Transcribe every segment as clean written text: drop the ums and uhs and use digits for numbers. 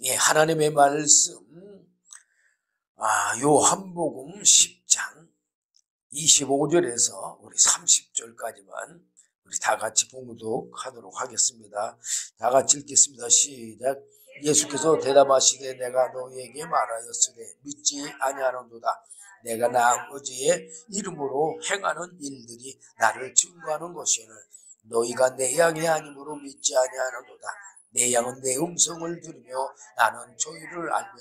예, 하나님의 말씀, 요한복음 10장 25절에서 우리 30절까지만 우리 다 같이 봉독하도록 하겠습니다. 다 같이 읽겠습니다. 시작. 예수께서 대답하시되 내가 너희에게 말하였으되 믿지 아니하는도다. 내가 나 아버지의 이름으로 행하는 일들이 나를 증거하는 것이오늘 너희가 내 양이 아니므로 믿지 아니하는도다. 내 양은 내 음성을 들으며 나는 저희를 알며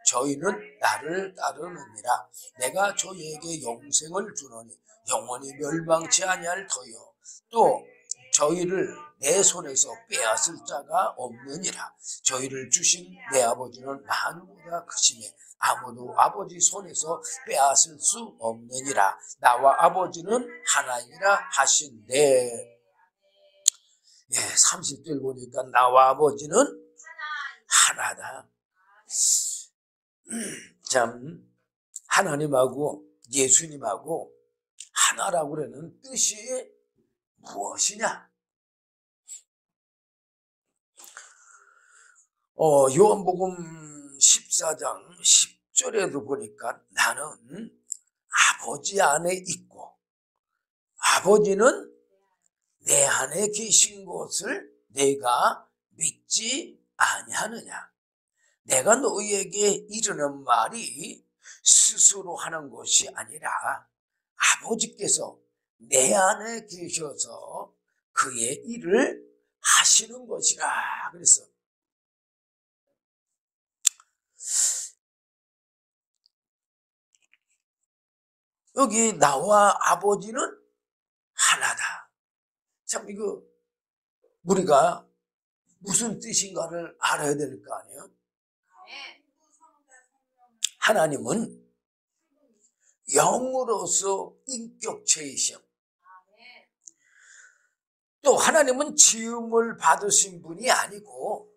저희는 나를 따르느니라. 내가 저희에게 영생을 주노니 영원히 멸망치 아니할 터요 또 저희를 내 손에서 빼앗을 자가 없느니라. 저희를 주신 내 아버지는 만유보다 크시매 아무도 아버지 손에서 빼앗을 수 없느니라. 나와 아버지는 하나이라 하신대. 예, 30절 보니까 나와 아버지는 하나다. 참 하나님하고 예수님하고 하나라고 그러는 뜻이 무엇이냐? 요한복음 14장 10절에도 보니까 나는 아버지 안에 있고 아버지는 내 안에 계신 것을 내가 믿지 아니하느냐. 내가 너희에게 이르는 말이 스스로 하는 것이 아니라 아버지께서 내 안에 계셔서 그의 일을 하시는 것이라 그랬어. 여기 나와 아버지는 하나다. 참 이거 우리가 무슨 뜻인가를 알아야 될 거 아니에요? 하나님은 영으로서 인격체이시오. 또 하나님은 지음을 받으신 분이 아니고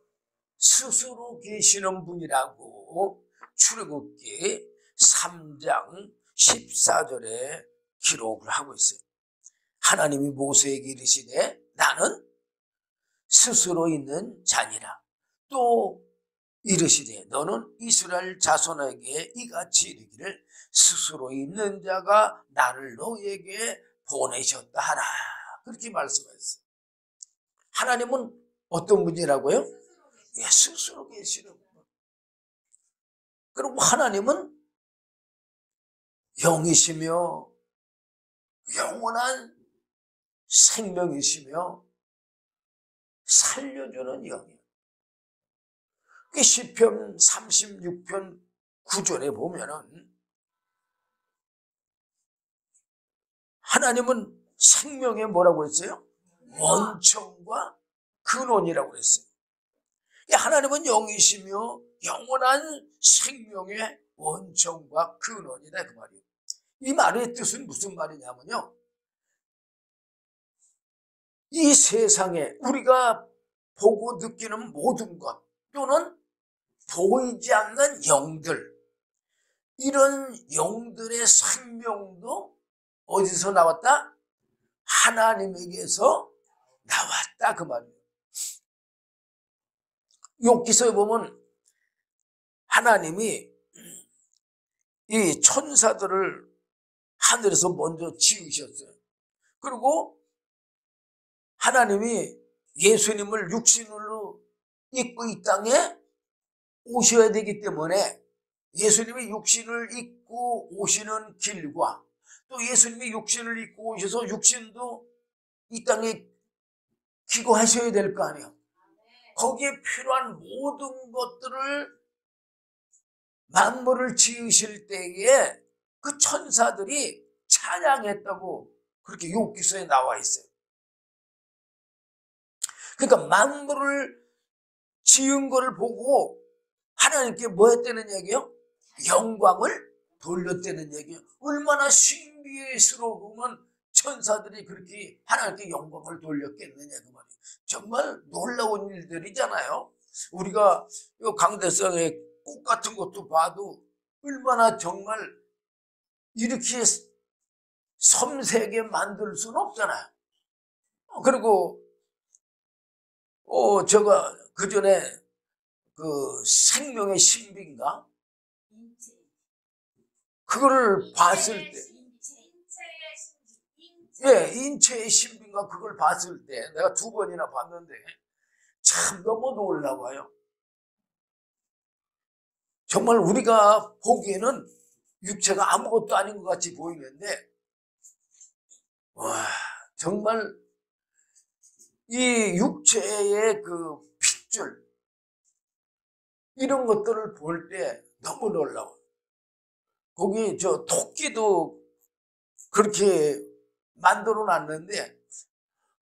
스스로 계시는 분이라고 출애굽기 3장 14절에 기록을 하고 있어요. 하나님이 모세에게 이르시되 나는 스스로 있는 자니라. 또 이르시되 너는 이스라엘 자손에게 이같이 이르기를 스스로 있는 자가 나를 너희에게 보내셨다 하라. 그렇게 말씀하셨어요. 하나님은 어떤 분이라고요? 예, 스스로 계시는 분. 그리고 하나님은 영이시며 영원한 생명이시며 살려주는 영이에요. 시편 36편 9절에 보면은 하나님은 생명의 뭐라고 그랬어요? 원천과 근원이라고 그랬어요. 하나님은 영이시며 영원한 생명의 원천과 근원이다 그 말이에요. 이 말의 뜻은 무슨 말이냐면요, 이 세상에 우리가 보고 느끼는 모든 것 또는 보이지 않는 영들, 이런 영들의 생명도 어디서 나왔다? 하나님에게서 나왔다 그 말이에요. 욥기서에 보면 하나님이 이 천사들을 하늘에서 먼저 지으셨어요. 그리고 하나님이 예수님을 육신으로 입고 이 땅에 오셔야 되기 때문에 예수님이 육신을 입고 오시는 길과 또 예수님이 육신을 입고 오셔서 육신도 이 땅에 기거하셔야 될 거 아니에요. 거기에 필요한 모든 것들을 만물을 지으실 때에 그 천사들이 찬양했다고 그렇게 욥기서에 나와 있어요. 그러니까 만물을 지은 거를 보고 하나님께 뭐 했다는 얘기예요? 영광을 돌렸다는 얘기예요. 얼마나 신비스러우면 천사들이 그렇게 하나님께 영광을 돌렸겠느냐 그 말이에요. 정말 놀라운 일들이잖아요. 우리가 이 강대상에 꽃 같은 것도 봐도 얼마나 정말 이렇게 섬세하게 만들 수는 없잖아요. 그리고 제가 그전에 그 생명의 신비인가? 그거를 봤을 때, 예, 인체의 신비인가 그걸 봤을 때 내가 2번이나 봤는데 참 너무 놀라워요. 정말 우리가 보기에는 육체가 아무것도 아닌 것 같이 보이는데, 와, 정말 이 육체의 그 핏줄, 이런 것들을 볼 때 너무 놀라워. 거기 저 토끼도 그렇게 만들어 놨는데,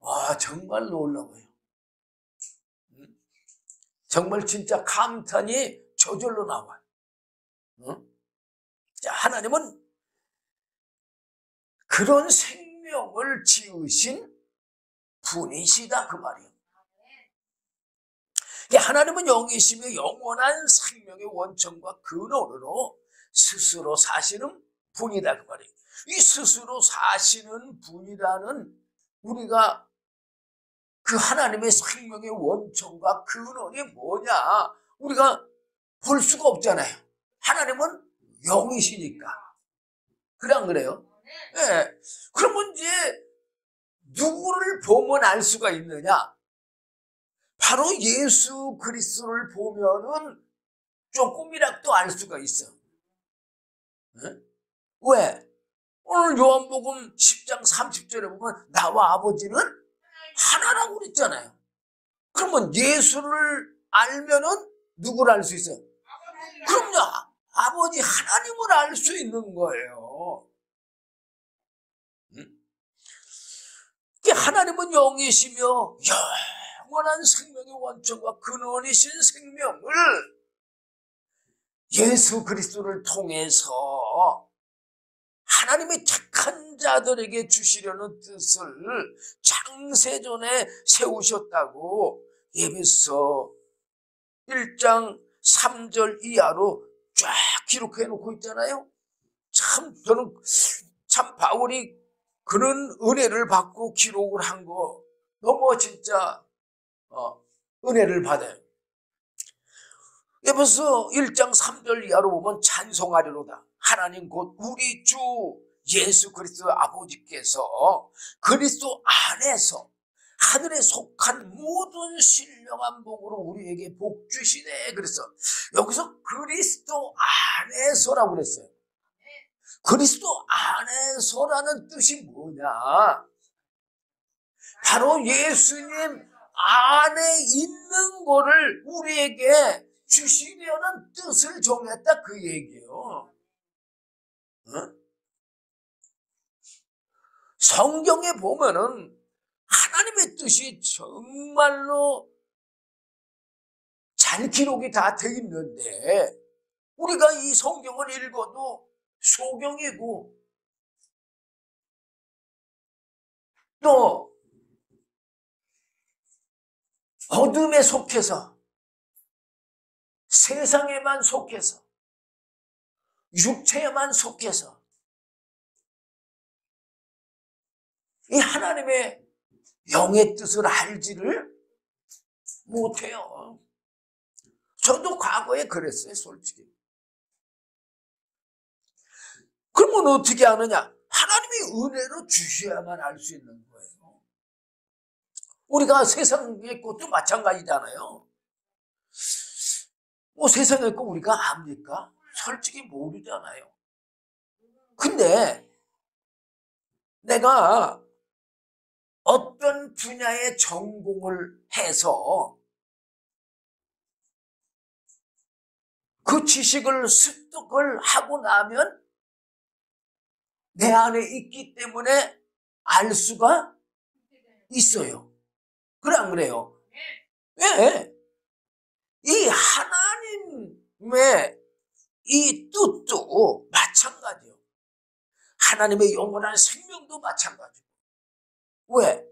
와, 정말 놀라워요. 정말 진짜 감탄이 저절로 나와요. 자, 하나님은 그런 생명을 지으신 분이시다 그 말이에요. 하나님은 영이시며 영원한 생명의 원천과 근원으로 스스로 사시는 분이다 그 말이에요. 이 스스로 사시는 분이라는, 우리가 그 하나님의 생명의 원천과 근원이 뭐냐 우리가 볼 수가 없잖아요. 하나님은 영이시니까. 그래 안 그래요? 네. 그러면 이제 누구를 보면 알 수가 있느냐? 바로 예수 그리스도를 보면은 조금이라도 알 수가 있어. 네? 왜? 오늘 요한복음 10장 30절에 보면 나와 아버지는 하나라고 그랬잖아요. 그러면 예수를 알면은 누구를 알 수 있어요? 그럼요, 아버지 하나님을 알 수 있는 거예요. 하나님은 영이시며 영원한 생명의 원천과 근원이신 생명을 예수 그리스도를 통해서 하나님의 착한 자들에게 주시려는 뜻을 창세전에 세우셨다고 에베소 1장 3절 이하로 쫙 기록해 놓고 있잖아요. 참 저는 참 바울이 그런 은혜를 받고 기록을 한 거 너무 진짜 은혜를 받아요. 에베소 1장 3절 이하로 보면 찬송하리로다. 하나님 곧 우리 주 예수 그리스도 아버지께서 그리스도 안에서 하늘에 속한 모든 신령한 복으로 우리에게 복 주시네. 그래서 여기서 그리스도 안에서라고 그랬어요. 그리스도 안에서라는 뜻이 뭐냐? 바로 예수님 안에 있는 거를 우리에게 주시려는 뜻을 정했다 그 얘기예요. 성경에 보면은 하나님의 뜻이 정말로 잘 기록이 다 되어 있는데, 우리가 이 성경을 읽어도 소경이고 또 어둠에 속해서 세상에만 속해서 육체에만 속해서 이 하나님의 영의 뜻을 알지를 못해요. 저도 과거에 그랬어요, 솔직히. 그러면 어떻게 하느냐? 하나님이 은혜로 주셔야만 알 수 있는 거예요. 우리가 세상의 것도 마찬가지잖아요. 뭐 세상의 것 우리가 압니까? 솔직히 모르잖아요. 근데 내가 어떤 분야의 전공을 해서 그 지식을 습득을 하고 나면 내 안에 있기 때문에 알 수가 있어요. 그래 안 그래요? 왜? 이 하나님의 이 뜻도 마찬가지예요. 하나님의 영원한 생명도 마찬가지고. 왜?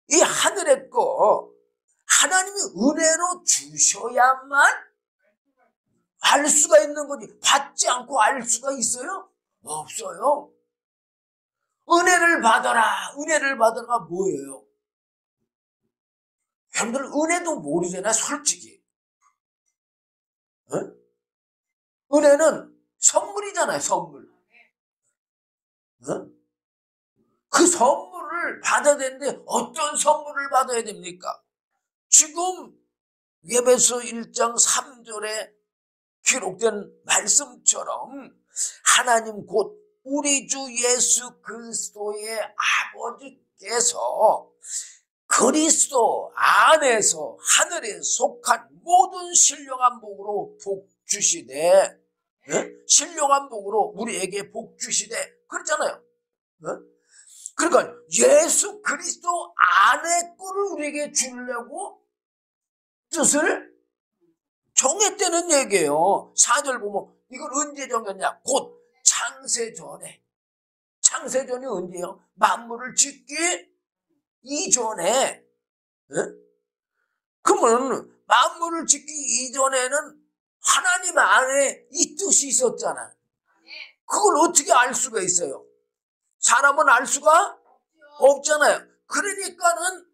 이 하늘의 거 하나님이 은혜로 주셔야만 알 수가 있는 거지. 받지 않고 알 수가 있어요? 없어요. 은혜를 받아라. 은혜를 받아라가 뭐예요? 여러분들 은혜도 모르잖아, 솔직히. 어? 은혜는 선물이잖아요, 선물. 어? 그 선물을 받아야 되는데 어떤 선물을 받아야 됩니까? 지금 에베소 1장 3절에 기록된 말씀처럼 하나님 곧 우리 주 예수 그리스도의 아버지께서 그리스도 안에서 하늘에 속한 모든 신령한 복으로 복 주시되, 신령한 복으로 우리에게 복 주시되 그랬잖아요. 그러니까 예수 그리스도 안에 거를 우리에게 주려고 뜻을 정했다는 얘기예요. 4절 보면 이걸 언제 정했냐? 곧 창세전에. 창세전이 언제예요? 만물을 짓기 이전에. 그러면 만물을 짓기 이전에는 하나님 안에 이 뜻이 있었잖아. 그걸 어떻게 알 수가 있어요? 사람은 알 수가 없잖아요. 그러니까는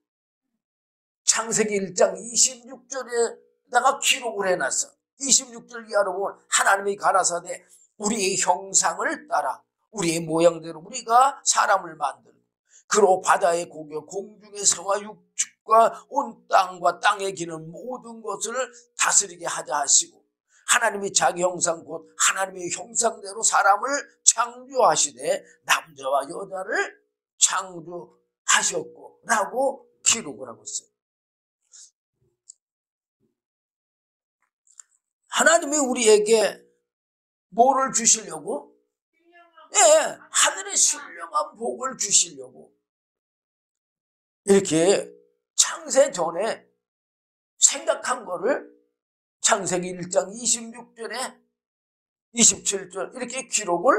창세기 1장 26절에다가 기록을 해놨어. 26절 이하로 보면 하나님이 가라사대 우리의 형상을 따라 우리의 모양대로 우리가 사람을 만들고 그로 바다의 고기 공중의 새와 육축과 온 땅과 땅에 기는 모든 것을 다스리게 하자 하시고 하나님이 자기 형상 곧 하나님의 형상대로 사람을 창조하시되 남자와 여자를 창조하셨고 라고 기록을 하고 있어요. 하나님이 우리에게 뭐를 주시려고? 예, 하늘의 신령한 복을 주시려고 이렇게 창세 전에 생각한 거를 창세기 1장 26절에 27절 이렇게 기록을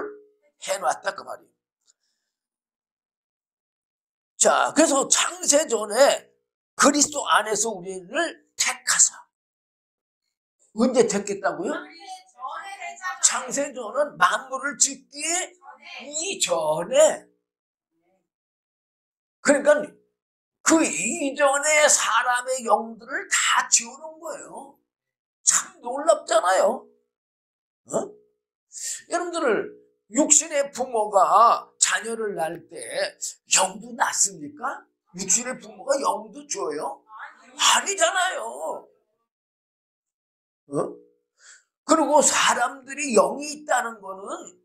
해놨다 그 말이에요. 자, 그래서 창세 전에 그리스도 안에서 우리를 택하사. 언제 택했다고요? 창세 전은 만물을 짓기 이전에. 그러니까 그 이전에 사람의 영들을 다 지어놓은 거예요. 참 놀랍잖아요. 여러분들 육신의 부모가 자녀를 낳을 때 영도 낳습니까? 육신의 부모가 영도 줘요? 아니잖아요. 그리고 사람들이 영이 있다는 거는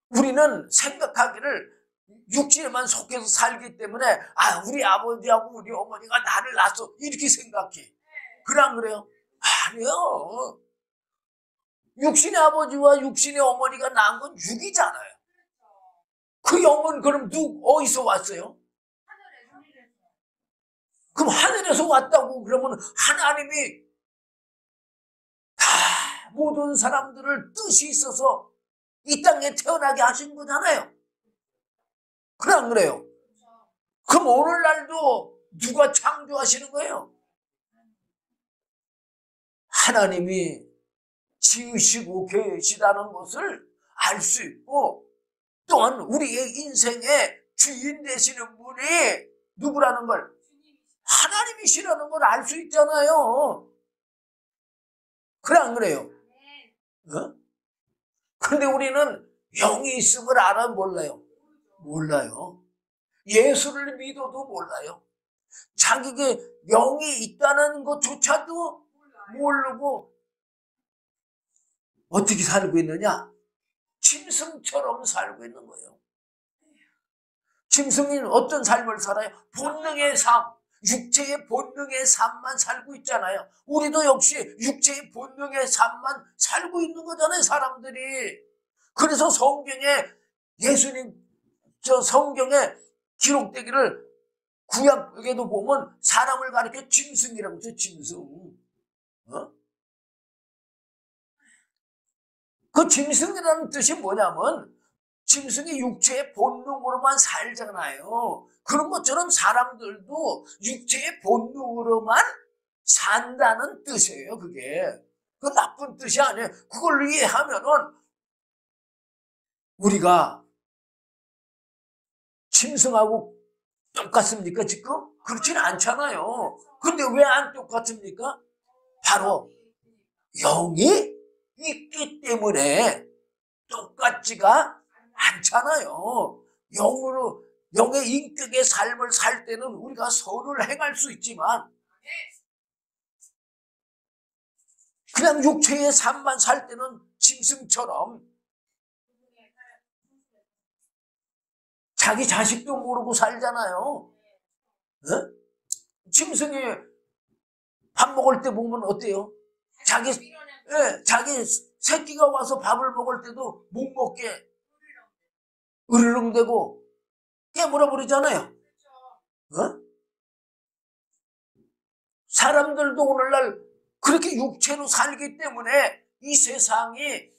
우리는 생각하기를 육신에만 속해서 살기 때문에 우리 아버지하고 우리 어머니가 나를 낳았어 이렇게 생각해. 그래 안 그래요? 아니요. 육신의 아버지와 육신의 어머니가 낳은 건 육이잖아요. 그 영은 그럼 어디서 왔어요? 그럼 하늘에서 왔다고 그러면 하나님이 다 모든 사람들을 뜻이 있어서 이 땅에 태어나게 하신 거잖아요. 그래 안 그래요? 그럼 오늘날도 누가 창조하시는 거예요? 하나님이 지으시고 계시다는 것을 알 수 있고 또한 우리의 인생의 주인 되시는 분이 누구라는 걸 하나님이시라는 걸 알 수 있잖아요. 그래 안 그래요? 그런데 우리는 영이 있음을 알아 몰라요? 몰라요. 예수를 믿어도 몰라요. 자기에게 영이 있다는 것조차도 모르고 어떻게 살고 있느냐? 짐승처럼 살고 있는 거예요. 짐승은 어떤 삶을 살아요? 본능의 삶, 육체의 본능의 삶만 살고 있잖아요. 우리도 역시 육체의 본능의 삶만 살고 있는 거잖아요, 사람들이. 그래서 성경에 성경에 기록되기를 구약에도 보면 사람을 가리켜 짐승이라고 해서 짐승. 그 짐승이라는 뜻이 뭐냐면 짐승이 육체의 본능으로만 살잖아요. 그런 것처럼 사람들도 육체의 본능으로만 산다는 뜻이에요. 그게 그 나쁜 뜻이 아니에요. 그걸 이해하면은 우리가 짐승하고 똑같습니까 지금? 그렇지는 않잖아요. 근데 왜 안 똑같습니까? 바로 영이 있기 때문에 똑같지가 않잖아요. 영의 인격의 삶을 살 때는 우리가 선을 행할 수 있지만 그냥 육체의 삶만 살 때는 짐승처럼 자기 자식도 모르고 살잖아요. 짐승이 밥 먹을 때 보면 어때요? 자기 새끼가 와서 밥을 먹을 때도 못 먹게 으르렁대고 깨물어 버리잖아요. 사람들도 오늘날 그렇게 육체로 살기 때문에 이 세상이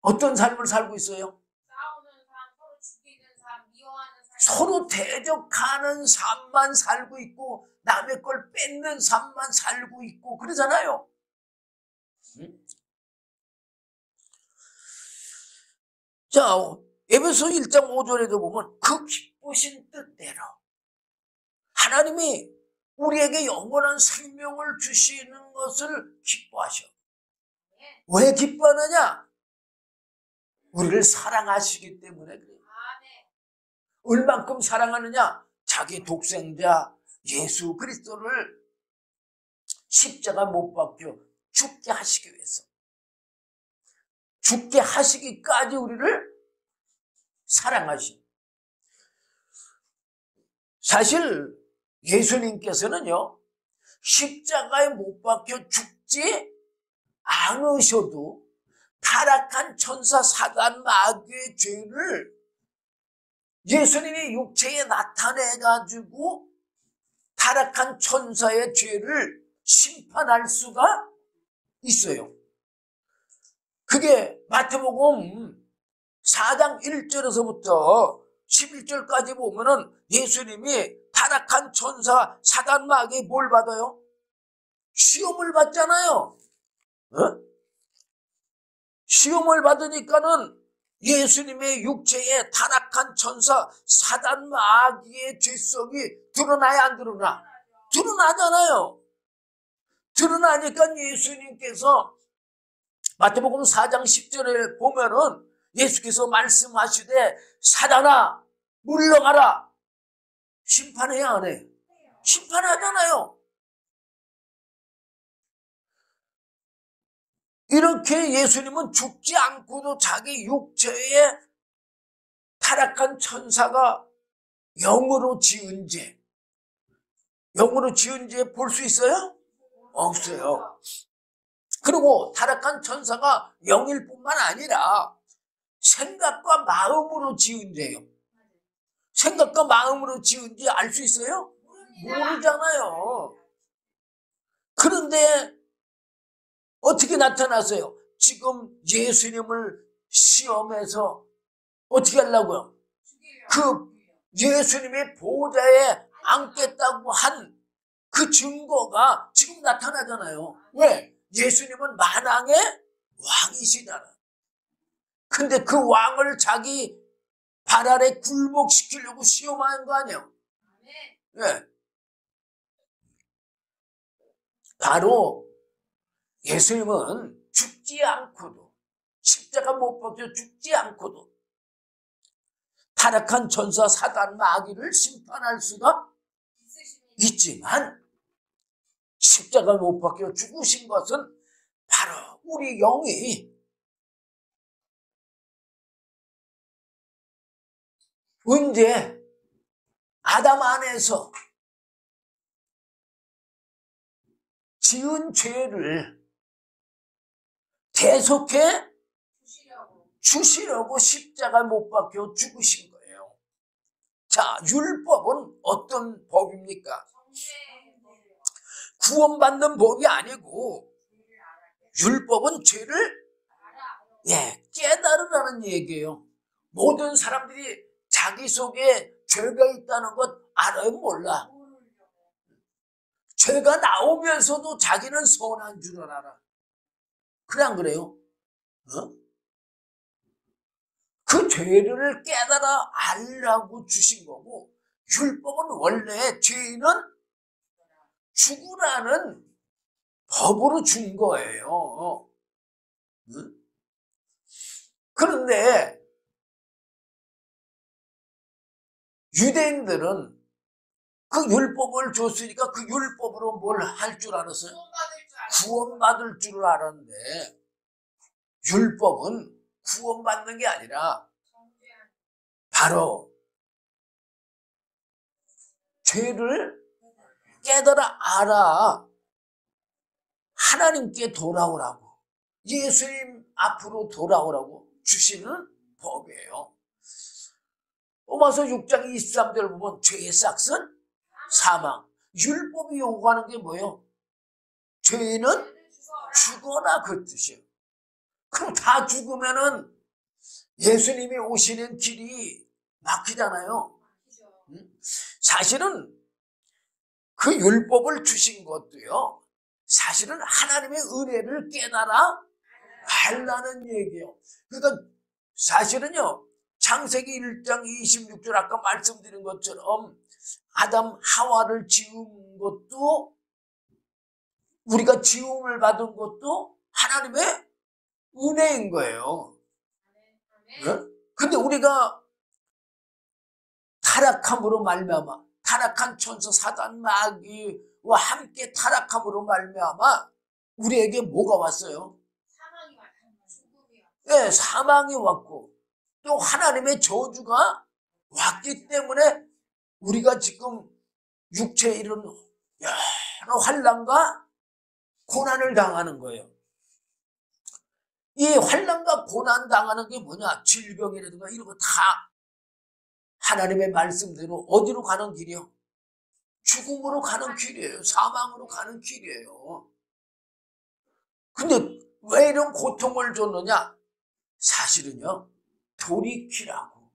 어떤 삶을 살고 있어요? 싸우는 삶, 서로 죽이는 삶, 미워하는 삶, 서로 대적하는 삶만 살고 있고 남의 걸 뺏는 삶만 살고 있고 그러잖아요. 자, 에베소 1장 5절에도 보면 그 기쁘신 뜻대로 하나님이 우리에게 영원한 생명을 주시는 것을 기뻐하셔. 왜 기뻐하느냐? 우리를 사랑하시기 때문에 그래요. 얼만큼 사랑하느냐? 자기 독생자 예수 그리스도를 십자가 못 박혀 죽게 하시기 위해서. 죽게 하시기까지 우리를 사랑하시. 사실 예수님께서는요, 십자가에 못 박혀 죽지 않으셔도 타락한 천사 사단 마귀의 죄를 예수님이 육체에 나타내가지고 타락한 천사의 죄를 심판할 수가 있어요. 그게 마태복음 4장 1절에서부터 11절까지 보면은 예수님이 타락한 천사 사단 마귀에 뭘 받아요? 시험을 받잖아요. 시험을 받으니까는 예수님의 육체에 타락한 천사 사단 마귀의 죄성이 드러나야 안 드러나? 드러나잖아요. 드러나니까 예수님께서 마태복음 4장 10절에 보면은 예수께서 말씀하시되 사단아 물러가라. 심판해야 안 해? 심판하잖아요. 이렇게 예수님은 죽지 않고도 자기 육체에 타락한 천사가 영으로 지은 죄 볼 수 있어요? 없어요. 그리고 타락한 천사가 영일 뿐만 아니라 생각과 마음으로 지은 죄요. 생각과 마음으로 지은 죄 알 수 있어요? 모르잖아요. 그런데 어떻게 나타났어요? 지금 예수님을 시험해서 어떻게 하려고요? 그 예수님의 보좌에 앉겠다고 한 그 증거가 지금 나타나잖아요. 왜? 예수님은 만왕의 왕이시잖아. 근데 그 왕을 자기 발 아래 굴복시키려고 시험하는 거 아니에요? 네. 바로 예수님은 죽지 않고도 십자가 못 박혀 죽지 않고도 타락한 천사 사단 마귀를 심판할 수가 있지만 십자가 못 박혀 죽으신 것은 바로 우리 영이 언제 아담 안에서 지은 죄를 대속해 주시려고 십자가 못 박혀 죽으신 거예요. 자, 율법은 어떤 법입니까? 구원받는 법이 아니고 율법은 죄를 깨달으라는 얘기예요. 모든 사람들이 자기 속에 죄가 있다는 것 알아요? 몰라? 죄가 나오면서도 자기는 선한 줄 알아. 그래 안 그래요? 그 죄를 깨달아 알라고 주신 거고, 율법은 원래 죄인은 죽으라는 법으로 준 거예요. 응? 그런데 유대인들은 그 율법을 줬으니까 그 율법으로 뭘 할 줄 알았어요? 구원받을 줄 알았는데 율법은 구원받는 게 아니라 바로 죄를 깨달아 알아 하나님께 돌아오라고, 예수님 앞으로 돌아오라고 주시는 법이에요. 로마서 6장 23절 보면 죄의 싹은 사망. 율법이 요구하는 게 뭐예요? 죄는 죽어라, 그 뜻이에요. 그럼 다 죽으면은 예수님이 오시는 길이 막히잖아요. 사실은 그 율법을 주신 것도요, 사실은 하나님의 은혜를 깨달아 알라는 얘기예요. 그러니까 사실은요, 창세기 1장 26절 아까 말씀드린 것처럼 아담 하와를 지은 것도, 우리가 지음을 받은 것도 하나님의 은혜인 거예요. 네? 근데 우리가 타락함으로 말미암아, 타락한 천사 사단 마귀와 함께 타락함으로 말미암아 우리에게 뭐가 왔어요? 사망이 왔습니다. 네, 사망이 왔고 또 하나님의 저주가 왔기 때문에 우리가 지금 육체에 이른 여러 환난과 고난을 당하는 거예요. 이 환난과 고난 당하는 게 뭐냐? 질병이라든가 이런 거 다 하나님의 말씀대로 어디로 가는 길이요? 죽음으로 가는 길이에요. 사망으로 가는 길이에요. 근데 왜 이런 고통을 줬느냐? 사실은요, 돌이키라고.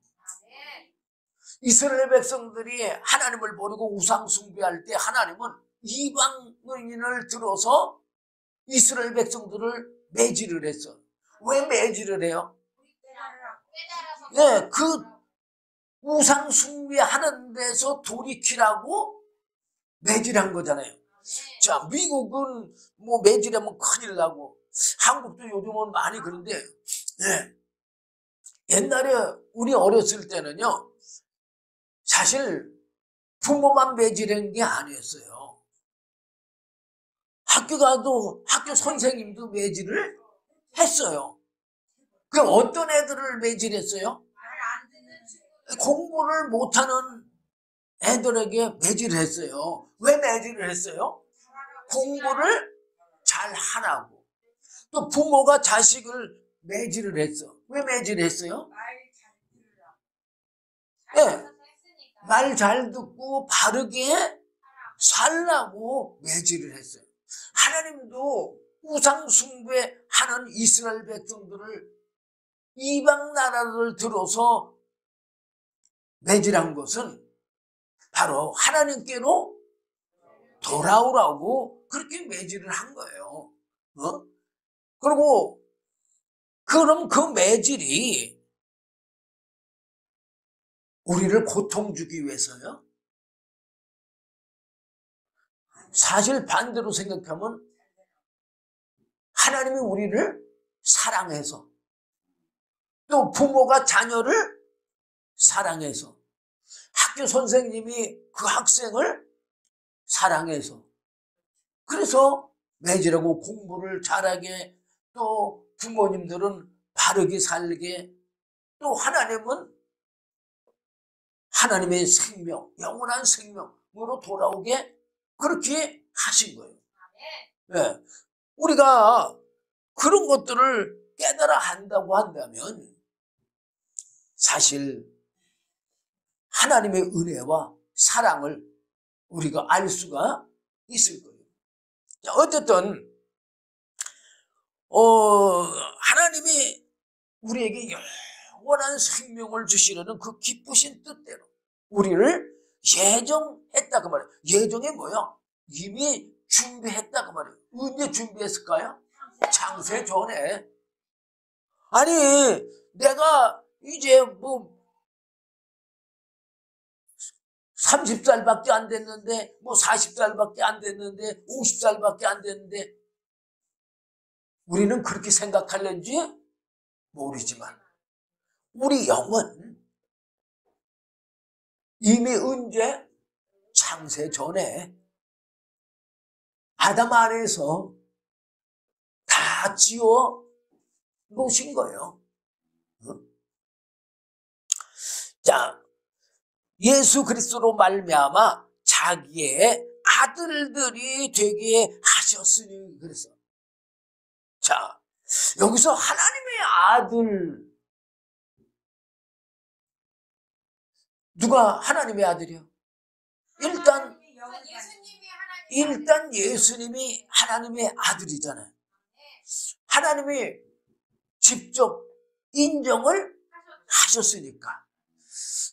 이스라엘 백성들이 하나님을 버리고 우상 숭배할 때 하나님은 이방인을 들어서 이스라엘 백성들을 매질을 했어. 왜 매질을 해요? 네, 그 우상 숭배하는 데서 돌이키라고 매질한 거잖아요. 자, 미국은 뭐 매질하면 큰일 나고 한국도 요즘은 많이 그런데, 네, 옛날에 우리 어렸을 때는요, 사실 부모만 매질한 게 아니었어요. 학교 가도 학교 선생님도 매질을 했어요. 그럼 어떤 애들을 매질했어요? 공부를 못하는 애들에게 매질을 했어요. 왜 매질을 했어요? 공부를 잘 하라고. 또 부모가 자식을 매질을 했어. 왜 매질을 했어요? 네, 말 잘 듣고 바르게 살라고 매질을 했어요. 하나님도 우상 숭배하는 이스라엘 백성들을 이방 나라를 들어서 매질한 것은 바로 하나님께로 돌아오라고 그렇게 매질을 한 거예요. 그리고 그럼 그 매질이 우리를 고통 주기 위해서요? 사실 반대로 생각하면 하나님이 우리를 사랑해서, 또 부모가 자녀를 사랑해서, 학교 선생님이 그 학생을 사랑해서, 그래서 매질하고 공부를 잘하게, 또 부모님들은 바르게 살게, 또 하나님은 하나님의 생명, 영원한 생명으로 돌아오게 그렇게 하신 거예요. 네. 우리가 그런 것들을 깨달아 한다고 한다면 사실 하나님의 은혜와 사랑을 우리가 알 수가 있을 거예요. 자, 어쨌든 하나님이 우리에게 영원한 생명을 주시려는 그 기쁘신 뜻대로 우리를 예정했다 그 말이에요. 예정이 뭐야? 이미 준비했다 그 말이에요. 언제 준비했을까요? 창세 전에. 아니, 내가 이제 뭐 30살밖에 안 됐는데, 뭐 40살밖에 안 됐는데, 50살밖에 안 됐는데 우리는 그렇게 생각할는지 모르지만 우리 영은 이미 언제 창세 전에 아담 안에서 다 지어 놓으신 거예요. 자, 예수 그리스도로 말미암아 자기의 아들들이 되게 하셨으니 그래서 자, 여기서 하나님의 아들 누가 하나님의 아들이요? 일단 예수님이 하나님의 아들이잖아요. 하나님이 직접 인정을 하셨으니까.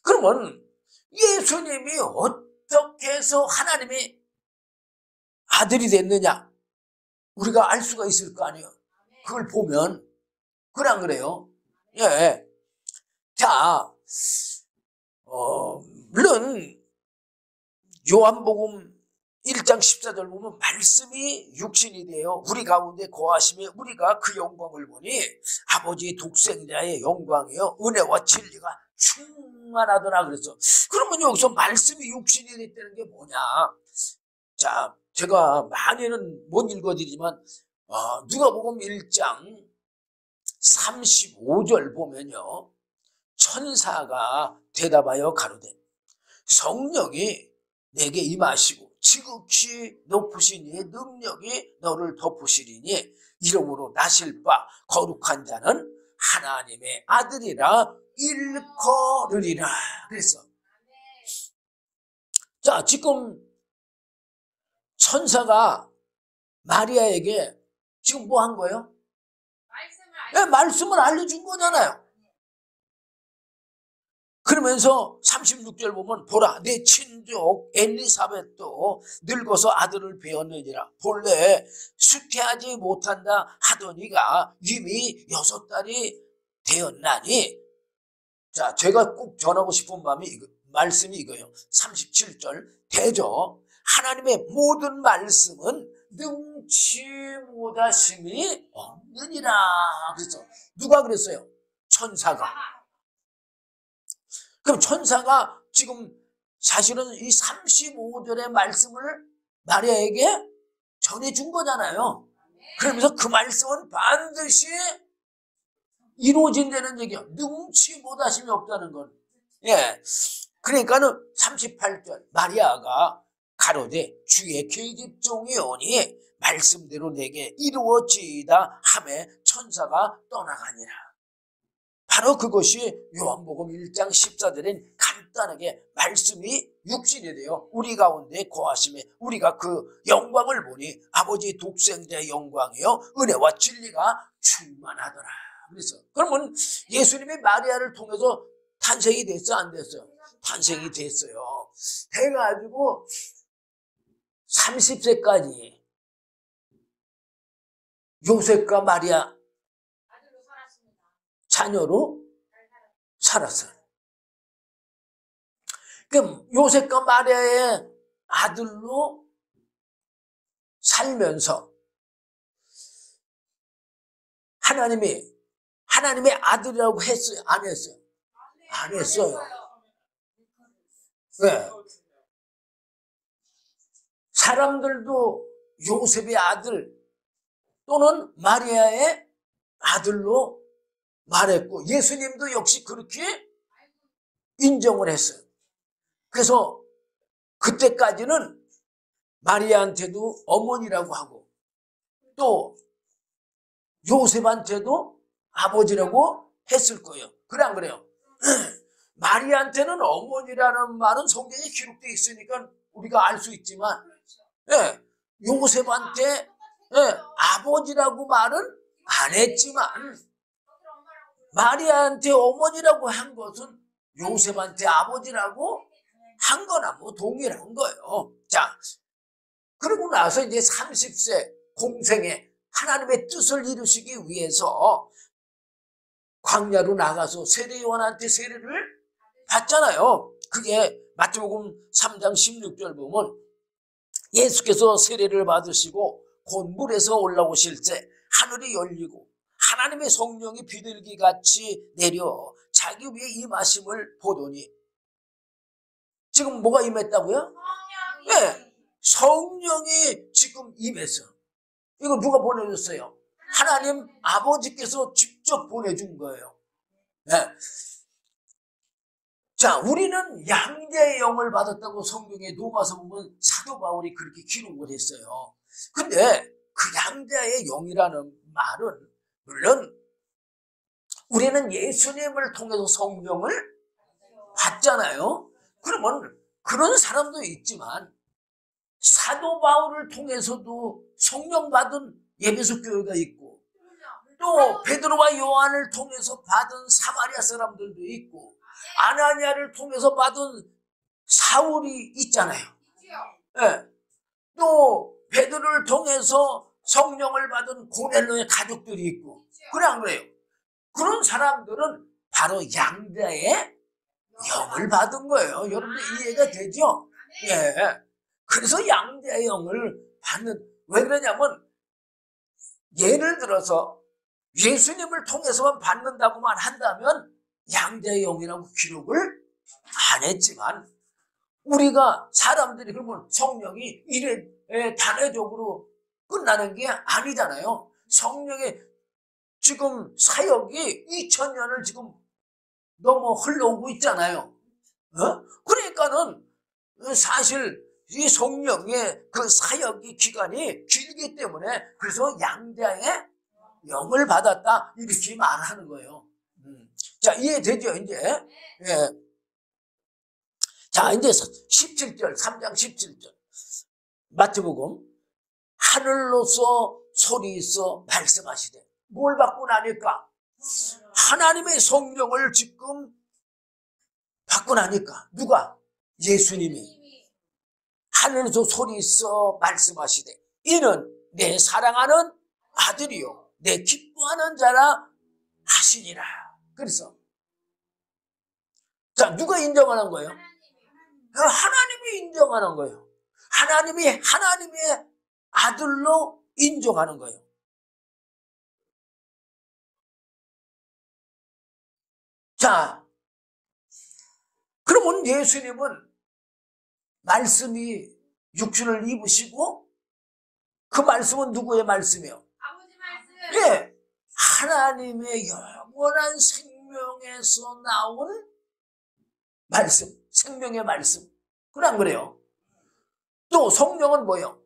그러면 예수님이 어떻게 해서 하나님의 아들이 됐느냐? 우리가 알 수가 있을 거 아니에요. 그걸 보면 그래 안 그래요? 예. 자, 물론 요한복음 1장 14절 보면 말씀이 육신이 되어 우리 가운데 거하시며 우리가 그 영광을 보니 아버지 독생자의 영광이요 은혜와 진리가 충만하더라 그랬어. 그러면 여기서 말씀이 육신이 됐다는 게 뭐냐? 자, 제가 많이는 못 읽어드리지만 누가복음 1장 35절 보면요, 천사가 대답하여 가로되 성령이 내게 임하시고 지극히 높으신 이의 능력이 너를 덮으시리니 이름으로 나실 바 거룩한 자는 하나님의 아들이라 일컬으리라 그랬어. 자, 지금 천사가 마리아에게 지금 뭐 한 거예요? 말씀을 알려준 거잖아요. 그러면서 36절 보면 보라 내 친족 엘리사벳도 늙어서 아들을 배었느니라. 본래 수태하지 못한다 하더니가 이미 6달이 되었나니. 자, 제가 꼭 전하고 싶은 말씀이 이거예요. 37절 대저 하나님의 모든 말씀은 능치 못하심이 없느니라. 그래서 누가 그랬어요? 천사가. 그럼 천사가 지금 사실은 이 35절의 말씀을 마리아에게 전해준 거잖아요. 그러면서 그 말씀은 반드시 이루어진다는 얘기야. 능치 못하심이 없다는 건. 예. 그러니까는 38절 마리아가 가로되 주의 계집종이 오니 말씀대로 내게 이루어지이다 하매 천사가 떠나가니라. 바로 그것이 요한복음 1장 14절엔 간단하게 말씀이 육신이 되어 우리 가운데 거하심에 우리가 그 영광을 보니 아버지 독생자의 영광이요 은혜와 진리가 충만하더라. 그래서 그러면 예수님이 마리아를 통해서 탄생이 됐어 안 됐어요? 탄생이 됐어요. 돼가지고 30세까지 요셉과 마리아 자녀로 살았어요. 그럼 요셉과 마리아의 아들로 살면서 하나님의 아들이라고 했어요? 안 했어요? 안 했어요. 네. 사람들도 요셉의 아들 또는 마리아의 아들로 말했고 예수님도 역시 그렇게 인정을 했어요. 그래서 그때까지는 마리아한테도 어머니라고 하고 또 요셉한테도 아버지라고 했을 거예요. 그래 안 그래요? 마리아한테는 어머니라는 말은 성경에 기록되어 있으니까 우리가 알 수 있지만 예, 요셉한테 아버지라고 말은 안 했지만 마리아한테 어머니라고 한 것은 요셉한테 아버지라고 한 거나 뭐 동일한 거예요. 자, 그러고 나서 이제 30세 공생에 하나님의 뜻을 이루시기 위해서 광야로 나가서 세례 요한한테 세례를 받잖아요. 그게 마태복음 3장 16절 보면 예수께서 세례를 받으시고 곧 물에서 올라오실 때 하늘이 열리고 하나님의 성령이 비둘기 같이 내려 자기 위에 임하심을 보더니 지금 뭐가 임했다고요? 네, 성령이 지금 임했어. 이거 누가 보내줬어요? 하나님 아버지께서 직접 보내준 거예요. 네. 자, 우리는 양자의 영을 받았다고 성경에 로마서 보면 사도 바울이 그렇게 기록을 했어요. 근데 그 양자의 영이라는 말은 물론 우리는 예수님을 통해서 성령을 받잖아요. 그러면 그런 사람도 있지만 사도 바울을 통해서도 성령 받은 예배소 교회가 있고 또 베드로와 요한을 통해서 받은 사마리아 사람들도 있고 아나니아를 통해서 받은 사울이 있잖아요. 네. 또 베드로를 통해서 성령을 받은 고넬로의 가족들이 있고 그래 안 그래요? 그런 사람들은 바로 양자의 영을 받은 거예요. 여러분들 이해가 되죠? 예. 그래서 양자의 영을 받는, 왜 그러냐면 예를 들어서 예수님을 통해서만 받는다고만 한다면 양자의 영이라고 기록을 안 했지만 우리가 사람들이 그러면 성령이 이래 단회적으로 끝나는 게 아니잖아요. 성령의 지금 사역이 2000년을 지금 넘어 흘러오고 있잖아요. 그러니까는 사실 이 성령의 그 사역의 기간이 길기 때문에 그래서 양자의 영을 받았다 이렇게 말하는 거예요. 자, 이해되죠 이제? 예. 자, 이제 17절 3장 17절 마태복음 하늘로서 소리 있어 말씀하시되 뭘 받고 나니까 하나님의 성령을 지금 받고 나니까 누가? 예수님이 하늘에서 소리 있어 말씀하시되 이는 내 사랑하는 아들이요 내 기뻐하는 자라 하시니라. 그래서 자, 누가 인정하는 거예요? 하나님이 인정하는 거예요. 하나님이 하나님의 아들로 인정하는 거예요. 자, 그러면 예수님은 말씀이 육신을 입으시고 그 말씀은 누구의 말씀이요? 아버지 말씀. 예, 하나님의 영원한 생명에서 나온 말씀, 생명의 말씀. 그래 안 그래요? 또 성령은 뭐예요?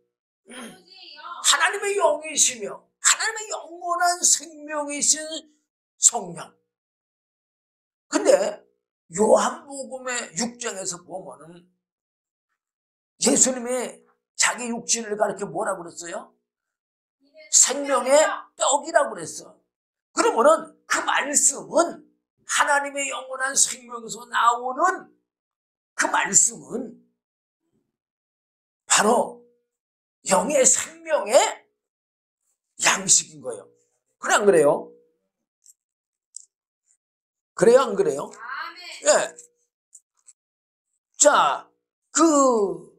하나님의 영이시며 하나님의 영원한 생명이신 성령. 근데 요한복음의 6장에서 보면은 예수님이 자기 육신을 가르쳐 뭐라고 그랬어요? 생명의 떡이라고 그랬어. 그러면은 그 말씀은 하나님의 영원한 생명에서 나오는 그 말씀은 바로 영의 생명의 양식인 거예요. 그래 안 그래요? 그래요 안 그래요? 예. 자, 그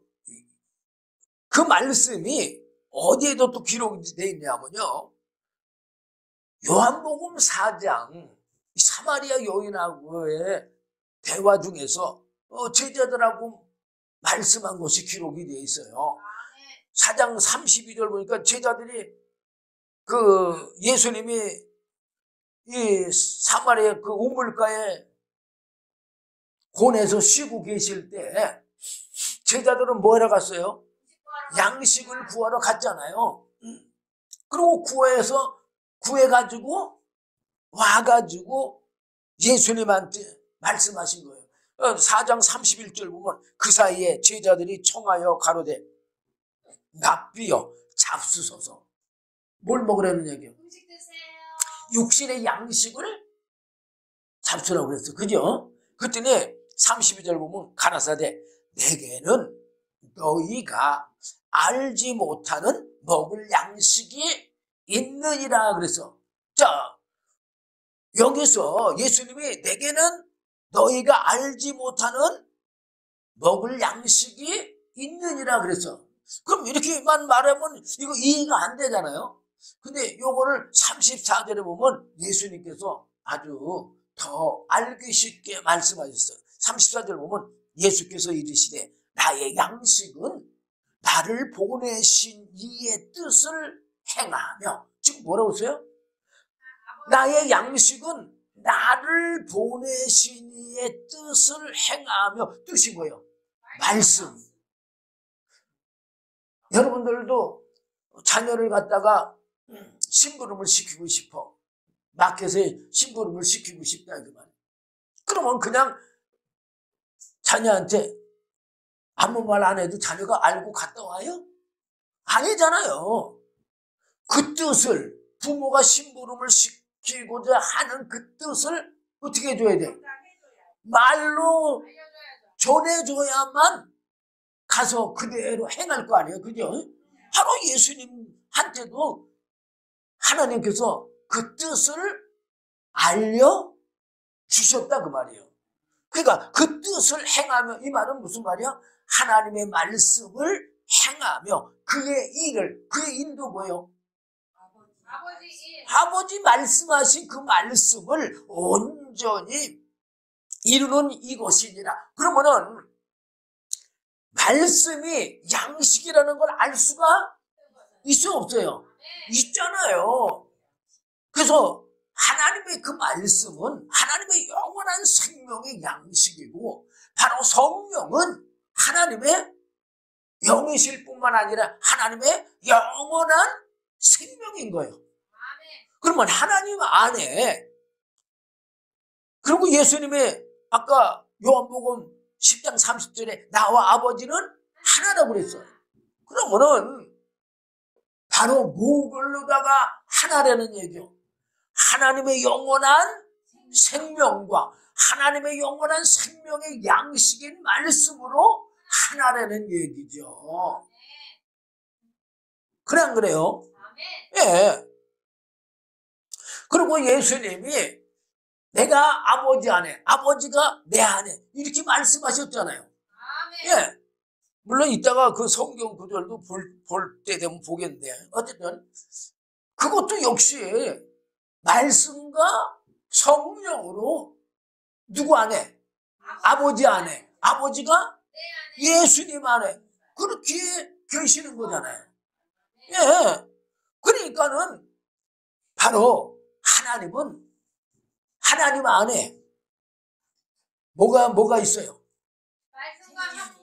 말씀이 어디에도 또 기록이 되어 있냐면요. 요한복음 4장 사마리아 여인하고의 대화 중에서 제자들하고 말씀한 것이 기록이 되어 있어요. 4장 32절 보니까 제자들이 그 예수님이 이 사마리아 그 우물가에 곤에서 쉬고 계실 때 제자들은 뭐 하러 갔어요? 양식을 구하러 갔잖아요. 그리고 구해가지고 와가지고 예수님한테 말씀하신 거예요. 4장 31절 보면 그 사이에 제자들이 청하여 가로되 납비여 잡수소서. 뭘 먹으라는 얘기예요? 음식 드세요. 육신의 양식을 잡수라고 그랬어. 그죠? 그랬더니 32절 보면 가라사대 내게는 너희가 알지 못하는 먹을 양식이 있느니라 그래서. 자, 여기서 예수님이 내게는 너희가 알지 못하는 먹을 양식이 있느니라 그래서. 그럼 이렇게만 말하면 이거 이해가 안 되잖아요. 근데 요거를 34절에 보면 예수님께서 아주 더 알기 쉽게 말씀하셨어요. 34절 보면 예수께서 이르시되 나의 양식은 나를 보내신 이의 뜻을 행하며, 지금 뭐라고 했어요? 나의 양식은 나를 보내신 이의 뜻을 행하며, 뜻이 뭐예요? 말씀. 여러분들도 자녀를 갖다가 심부름을 시키고 싶어. 마켓에 심부름을 시키고 싶다 그 말이에요. 그러면 그냥 자녀한테 아무 말 안 해도 자녀가 알고 갔다 와요? 아니잖아요. 그 뜻을, 부모가 심부름을 시키고자 하는 그 뜻을 어떻게 해줘야 돼? 말로 전해줘야만 가서 그대로 행할 거 아니에요. 그죠? 바로 예수님한테도 하나님께서 그 뜻을 알려주셨다 그 말이에요. 그러니까 그 뜻을 행하며, 이 말은 무슨 말이야? 하나님의 말씀을 행하며 그의 일을, 그의 일도 뭐예요? 아버지 말씀하신 그 말씀을 온전히 이루는 이것이니라. 그러면은 말씀이 양식이라는 걸 알 수가 있어요, 없어요? 있잖아요. 그래서 하나님의 그 말씀은 하나님의 영원한 생명의 양식이고, 바로 성령은 하나님의 영이실 뿐만 아니라 하나님의 영원한 생명인 거예요. 그러면 하나님 안에, 그리고 예수님의 아까 요한복음 10장 30절에 나와 아버지는 하나라고 그랬어요. 그러면은 바로 뭐걸로다가 하나라는 얘기요. 하나님의 영원한 생명과 하나님의 영원한 생명의 양식인 말씀으로 하나라는 얘기죠. 그래 안 그래요? 예. 그리고 예수님이 내가 아버지 안에, 아버지가 내 안에, 이렇게 말씀하셨잖아요. 예. 물론 이따가 그 성경 구절도 볼 때 되면 보겠는데, 어쨌든 그것도 역시 말씀과 성령으로 누구 안에? 아버지 안에. 아버지가 예수님 안에 그렇게 계시는 거잖아요. 예. 그러니까는 바로 하나님은 하나님 안에 뭐가 있어요? 말씀과 성령.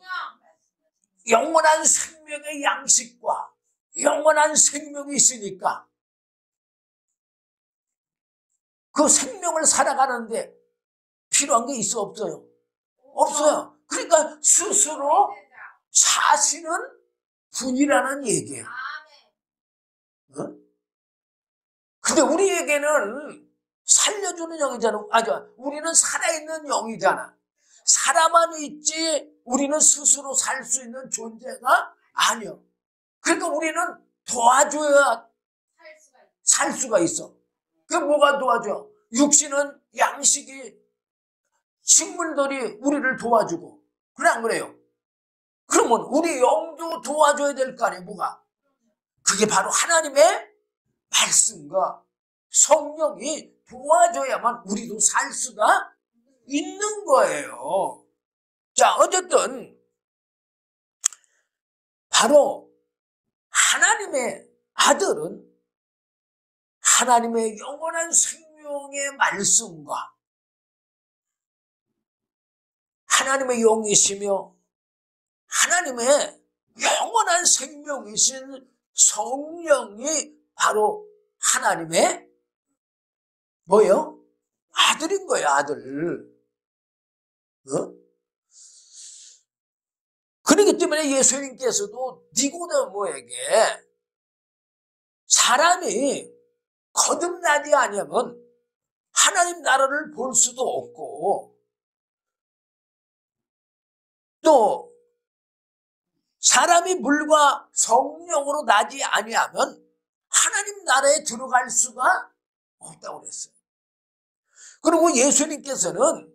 영원한 생명의 양식과 영원한 생명이 있으니까 그 생명을 살아가는데 필요한 게 있어, 없어요? 없어요. 그러니까 스스로 사시는 분이라는 얘기예요. 어? 근데 우리에게는 살려주는 영이잖아. 우리는 살아있는 영이잖아. 살아만 있지 우리는 스스로 살 수 있는 존재가 아니요. 그러니까 우리는 도와줘야 살 수가 있어. 그 뭐가 도와줘? 육신은 양식이, 식물들이 우리를 도와주고, 그래 안 그래요? 그러면 우리 영도 도와줘야 될 거 아니에요, 뭐가? 그게 바로 하나님의 말씀과 성령이 도와줘야만 우리도 살 수가 있는 거예요. 자, 어쨌든 바로 하나님의 아들은 하나님의 영원한 생명의 말씀과 하나님의 영이시며 하나님의 영원한 생명이신 성령이 바로 하나님의 뭐예요? 아들인 거예요, 아들. 어? 그렇기 때문에 예수님께서도 니고데모에게 사람이 거듭나지 아니하면 하나님 나라를 볼 수도 없고, 또 사람이 물과 성령으로 나지 아니하면 하나님 나라에 들어갈 수가 없다고 그랬어요. 그리고 예수님께서는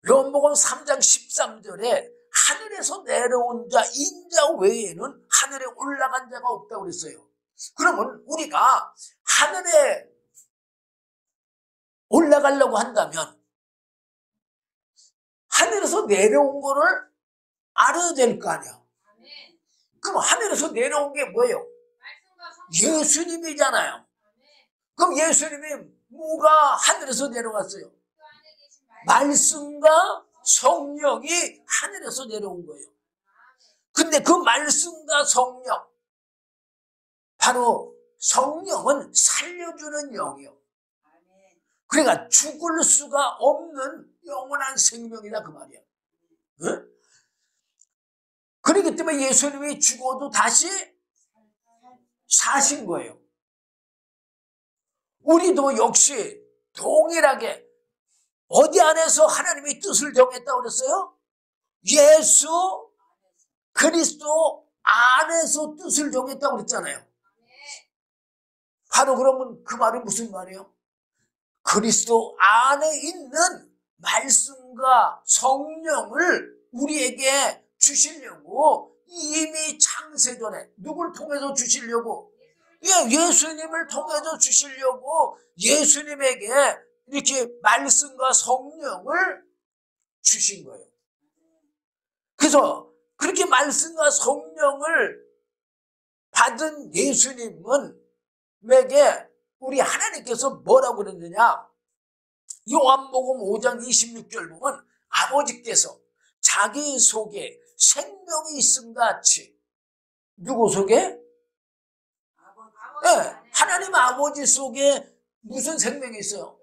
요한복음 3장 13절에 하늘에서 내려온 자 인자 외에는 하늘에 올라간 자가 없다고 그랬어요. 그러면 우리가 하늘에 올라가려고 한다면 하늘에서 내려온 거를 알아야 될 거 아니야. 아멘. 그럼 하늘에서 내려온 게 뭐예요? 말씀과 성령. 예수님이잖아요. 아멘. 그럼 예수님이 뭐가 하늘에서 내려왔어요? 그 안에 계신 말씀. 말씀과 성령이 하늘에서 내려온 거예요. 근데 그 말씀과 성령, 바로 성령은 살려주는 영이요. 그러니까 죽을 수가 없는 영원한 생명이다 그 말이야. 응? 그렇기 때문에 예수님이 죽어도 다시 사신 거예요. 우리도 역시 동일하게 어디 안에서 하나님의 뜻을 정했다고 그랬어요? 예수 그리스도 안에서 뜻을 정했다고 그랬잖아요. 바로 그러면 그 말은 무슨 말이에요? 그리스도 안에 있는 말씀과 성령을 우리에게 주시려고 이미 창세전에 누굴 통해서 주시려고? 예수님을 통해서 주시려고 예수님에게 이렇게 말씀과 성령을 주신 거예요. 그래서 그렇게 말씀과 성령을 받은 예수님에게 우리 하나님께서 뭐라고 그랬느냐? 요한복음 5장 26절 보면 아버지께서 자기 속에 생명이 있음 같이 누구 속에? 네, 하나님 아버지 속에 무슨 생명이 있어요?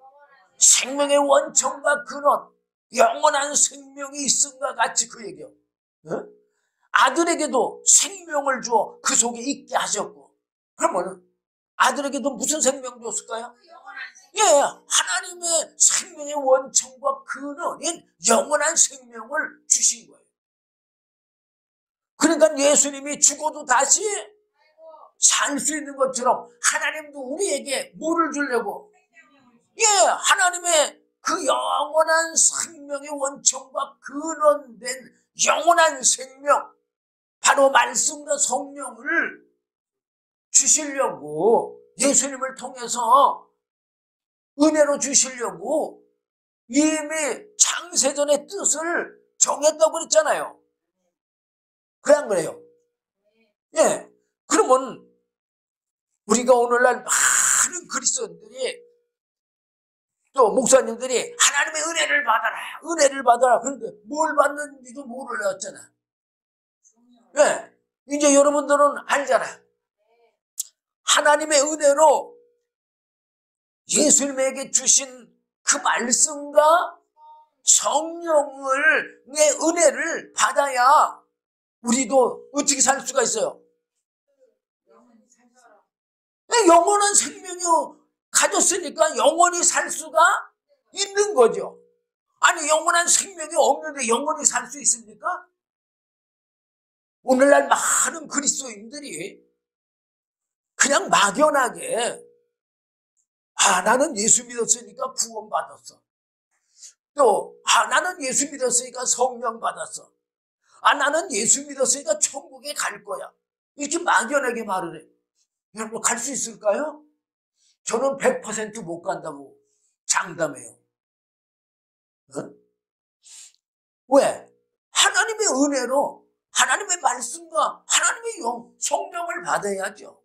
생명의 원천과 근원, 영원한 생명이 있음과 같이 그 얘기요. 네? 아들에게도 생명을 주어 그 속에 있게 하셨고, 그러면 아들에게도 무슨 생명 줬을까요? 예, 하나님의 생명의 원천과 근원인 영원한 생명을 주신 거예요. 그러니까 예수님이 죽어도 다시 살 수 있는 것처럼 하나님도 우리에게 뭐를 주려고? 예, 하나님의 그 영원한 생명의 원천과 근원된 영원한 생명, 바로 말씀과 성령을 주시려고 예수님을 통해서 은혜로 주시려고 이미 창세전의 뜻을 정했다고 그랬잖아요. 그래 안 그래요? 예. 그러면 우리가 오늘날 많은 그리스도인들이 또 목사님들이 하나님의 은혜를 받아라, 은혜를 받아라. 그런데 뭘 받는지도 모르셨잖아. 예. 이제 여러분들은 알잖아요. 하나님의 은혜로 예수님에게 주신 그 말씀과 성령을 내 은혜를 받아야 우리도 어떻게 살 수가 있어요? 영원한 생명이 가졌으니까 영원히 살 수가 있는 거죠. 아니 영원한 생명이 없는데 영원히 살 수 있습니까? 오늘날 많은 그리스도인들이 그냥 막연하게 나는 예수 믿었으니까 구원받았어. 또 나는 예수 믿었으니까 성령 받았어. 나는 예수 믿었으니까 천국에 갈 거야. 이렇게 막연하게 말을 해. 여러분 갈 수 있을까요? 저는 100% 못 간다고 장담해요. 어? 왜? 하나님의 은혜로 하나님의 말씀과 하나님의 성령을 받아야죠.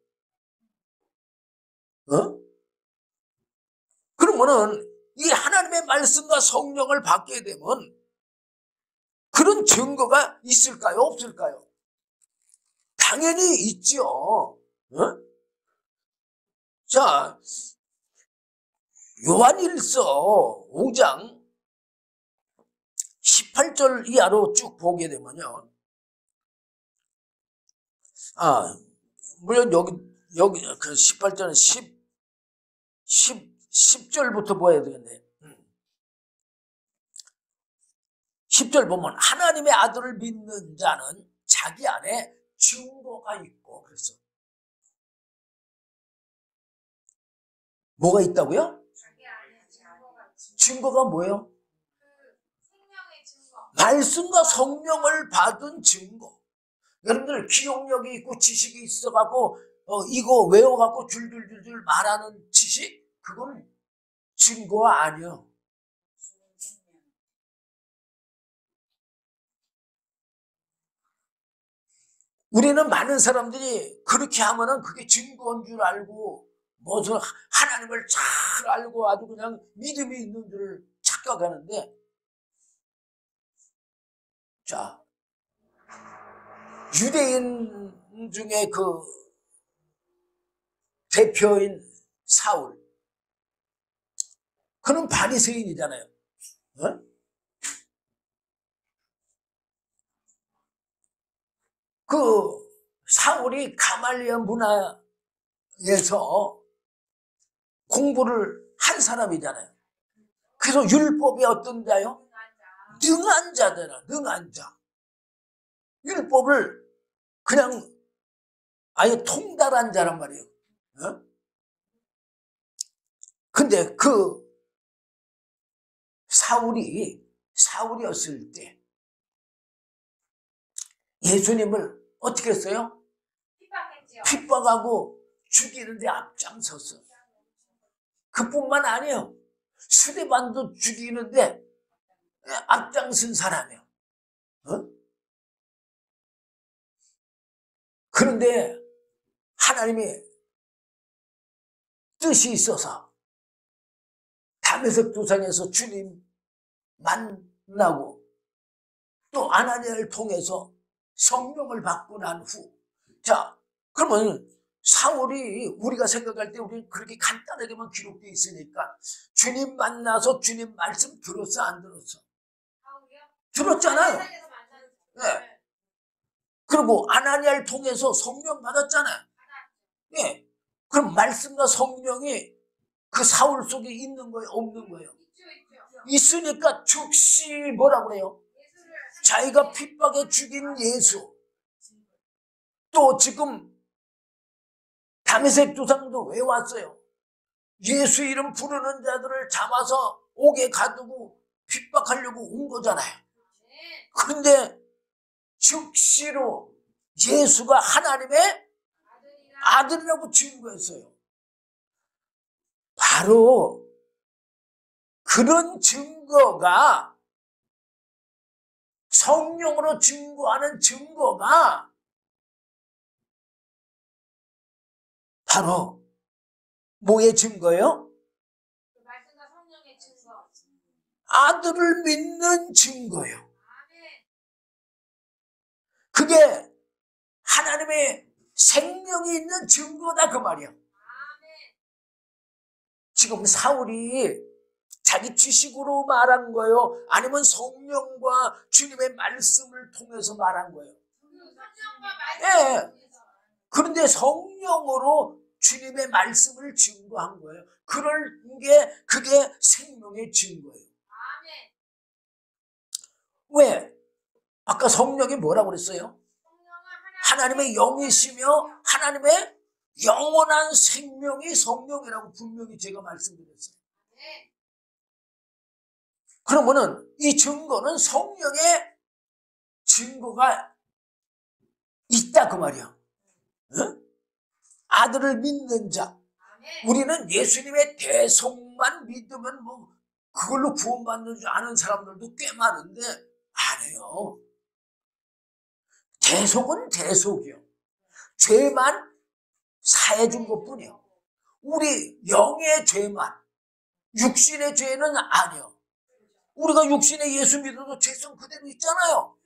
그러면은 이 하나님의 말씀과 성령을 받게 되면 그런 증거가 있을까요? 없을까요? 당연히 있죠. 자, 요한일서 5장 18절 이하로 쭉 보게 되면요. 물론 여기 그 18절은 10절부터 보아야 되겠네. 10절 보면 하나님의 아들을 믿는 자는 자기 안에 증거가 있고, 그래서 뭐가 있다고요? 자기 안에 증거가 있습니다. 증거가 뭐예요? 그 생명의 증거. 말씀과 성령을 받은 증거. 여러분들 기억력이 있고 지식이 있어갖고 이거 외워갖고 줄줄줄줄 말하는 지식, 그건 증거가 아니야. 우리는 많은 사람들이 그렇게 하면은 그게 증거인 줄 알고, 무슨 하나님을 잘 알고 아주 그냥 믿음이 있는 줄 착각하는데, 자, 유대인 중에 그 대표인 사울, 그는 바리새인이잖아요. 어? 그 사울이 가말리엘 문화에서 공부를 한 사람이잖아요. 그래서 율법이 어떤 자요? 능한 자잖아. 능한 자. 율법을 그냥 아예 통달한 자란 말이에요. 어? 근데 그 사울이었을 때 예수님을 어떻게 했어요? 핍박하고 죽이는데 앞장섰어. 그뿐만 아니에요. 수레반도 죽이는데 앞장선 사람이에요. 어? 그런데 하나님의 뜻이 있어서 다메섹 도상에서 주님 만나고 또 아나니아를 통해서 성령을 받고 난 후, 자, 그러면 사울이 우리가 생각할 때 우리는 그렇게 간단하게만 기록되어 있으니까 주님 만나서 주님 말씀 들었어, 안 들었어? 들었잖아요. 네. 그리고 아나니아를 통해서 성령 받았잖아요. 네. 그럼 말씀과 성령이 그 사울 속에 있는 거예요, 없는 거예요? 있으니까 즉시 뭐라고 그래요? 자기가 핍박에 죽인 예수, 또 지금 다메섹 조상도 왜 왔어요? 예수 이름 부르는 자들을 잡아서 옥에 가두고 핍박하려고 온 거잖아요. 그런데 즉시로 예수가 하나님의 아들이라고 증거했어요. 바로 그런 증거가, 성령으로 증거하는 증거가 바로 뭐의 증거예요? 말씀과 성령의 증거. 아들을 믿는 증거예요. 그게 하나님의 생명이 있는 증거다 그 말이야. 지금 사울이 자기 지식으로 말한 거예요? 아니면 성령과 주님의 말씀을 통해서 말한 거예요? 예. 그런데 성령으로 주님의 말씀을 증거한 거예요. 그게 생명의 증거예요. 왜? 아까 성령이 뭐라고 그랬어요? 하나님의 영이시며 하나님의 영원한 생명이 성령이라고 분명히 제가 말씀드렸어요. 그러면은 이 증거는 성령의 증거가 있다 그 말이야. 응? 아들을 믿는 자. 우리는 예수님의 대속만 믿으면 뭐 그걸로 구원받는 줄 아는 사람들도 꽤 많은데 아니에요. 대속은 대속이요. 죄만 사해 준 것뿐이요. 우리 영의 죄만, 육신의 죄는 아니요. 우리가 육신의 예수 믿어도 죄성 그대로 있잖아요.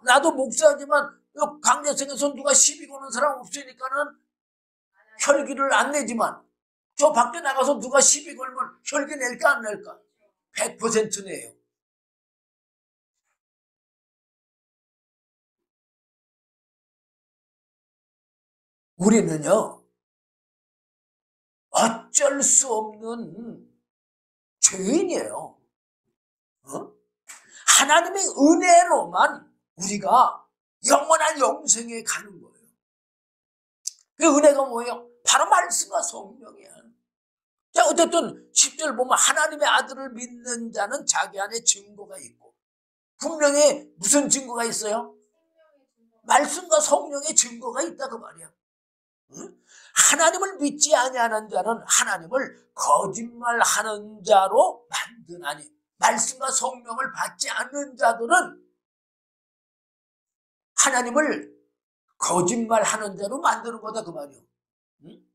나도 목사지만 강대성에서 누가 시비 거는 사람 없으니까는 혈기를 안 내지만 저 밖에 나가서 누가 시비 걸면 혈기 낼까 안 낼까? 100% 내요. 우리는요, 어쩔 수 없는 죄인이에요. 하나님의 은혜로만 우리가 영원한 영생에 가는 거예요. 그 은혜가 뭐예요? 바로 말씀과 성령이야. 자, 어쨌든 10절 보면 하나님의 아들을 믿는 자는 자기 안에 증거가 있고, 분명히 무슨 증거가 있어요? 말씀과 성령의 증거가 있다 그 말이야. 응? 하나님을 믿지 아니하는 자는 하나님을 거짓말하는 자로 만드나니, 말씀과 성령을 받지 않는 자들은 하나님을 거짓말하는 자로 만드는 거다 그 말이요. 응?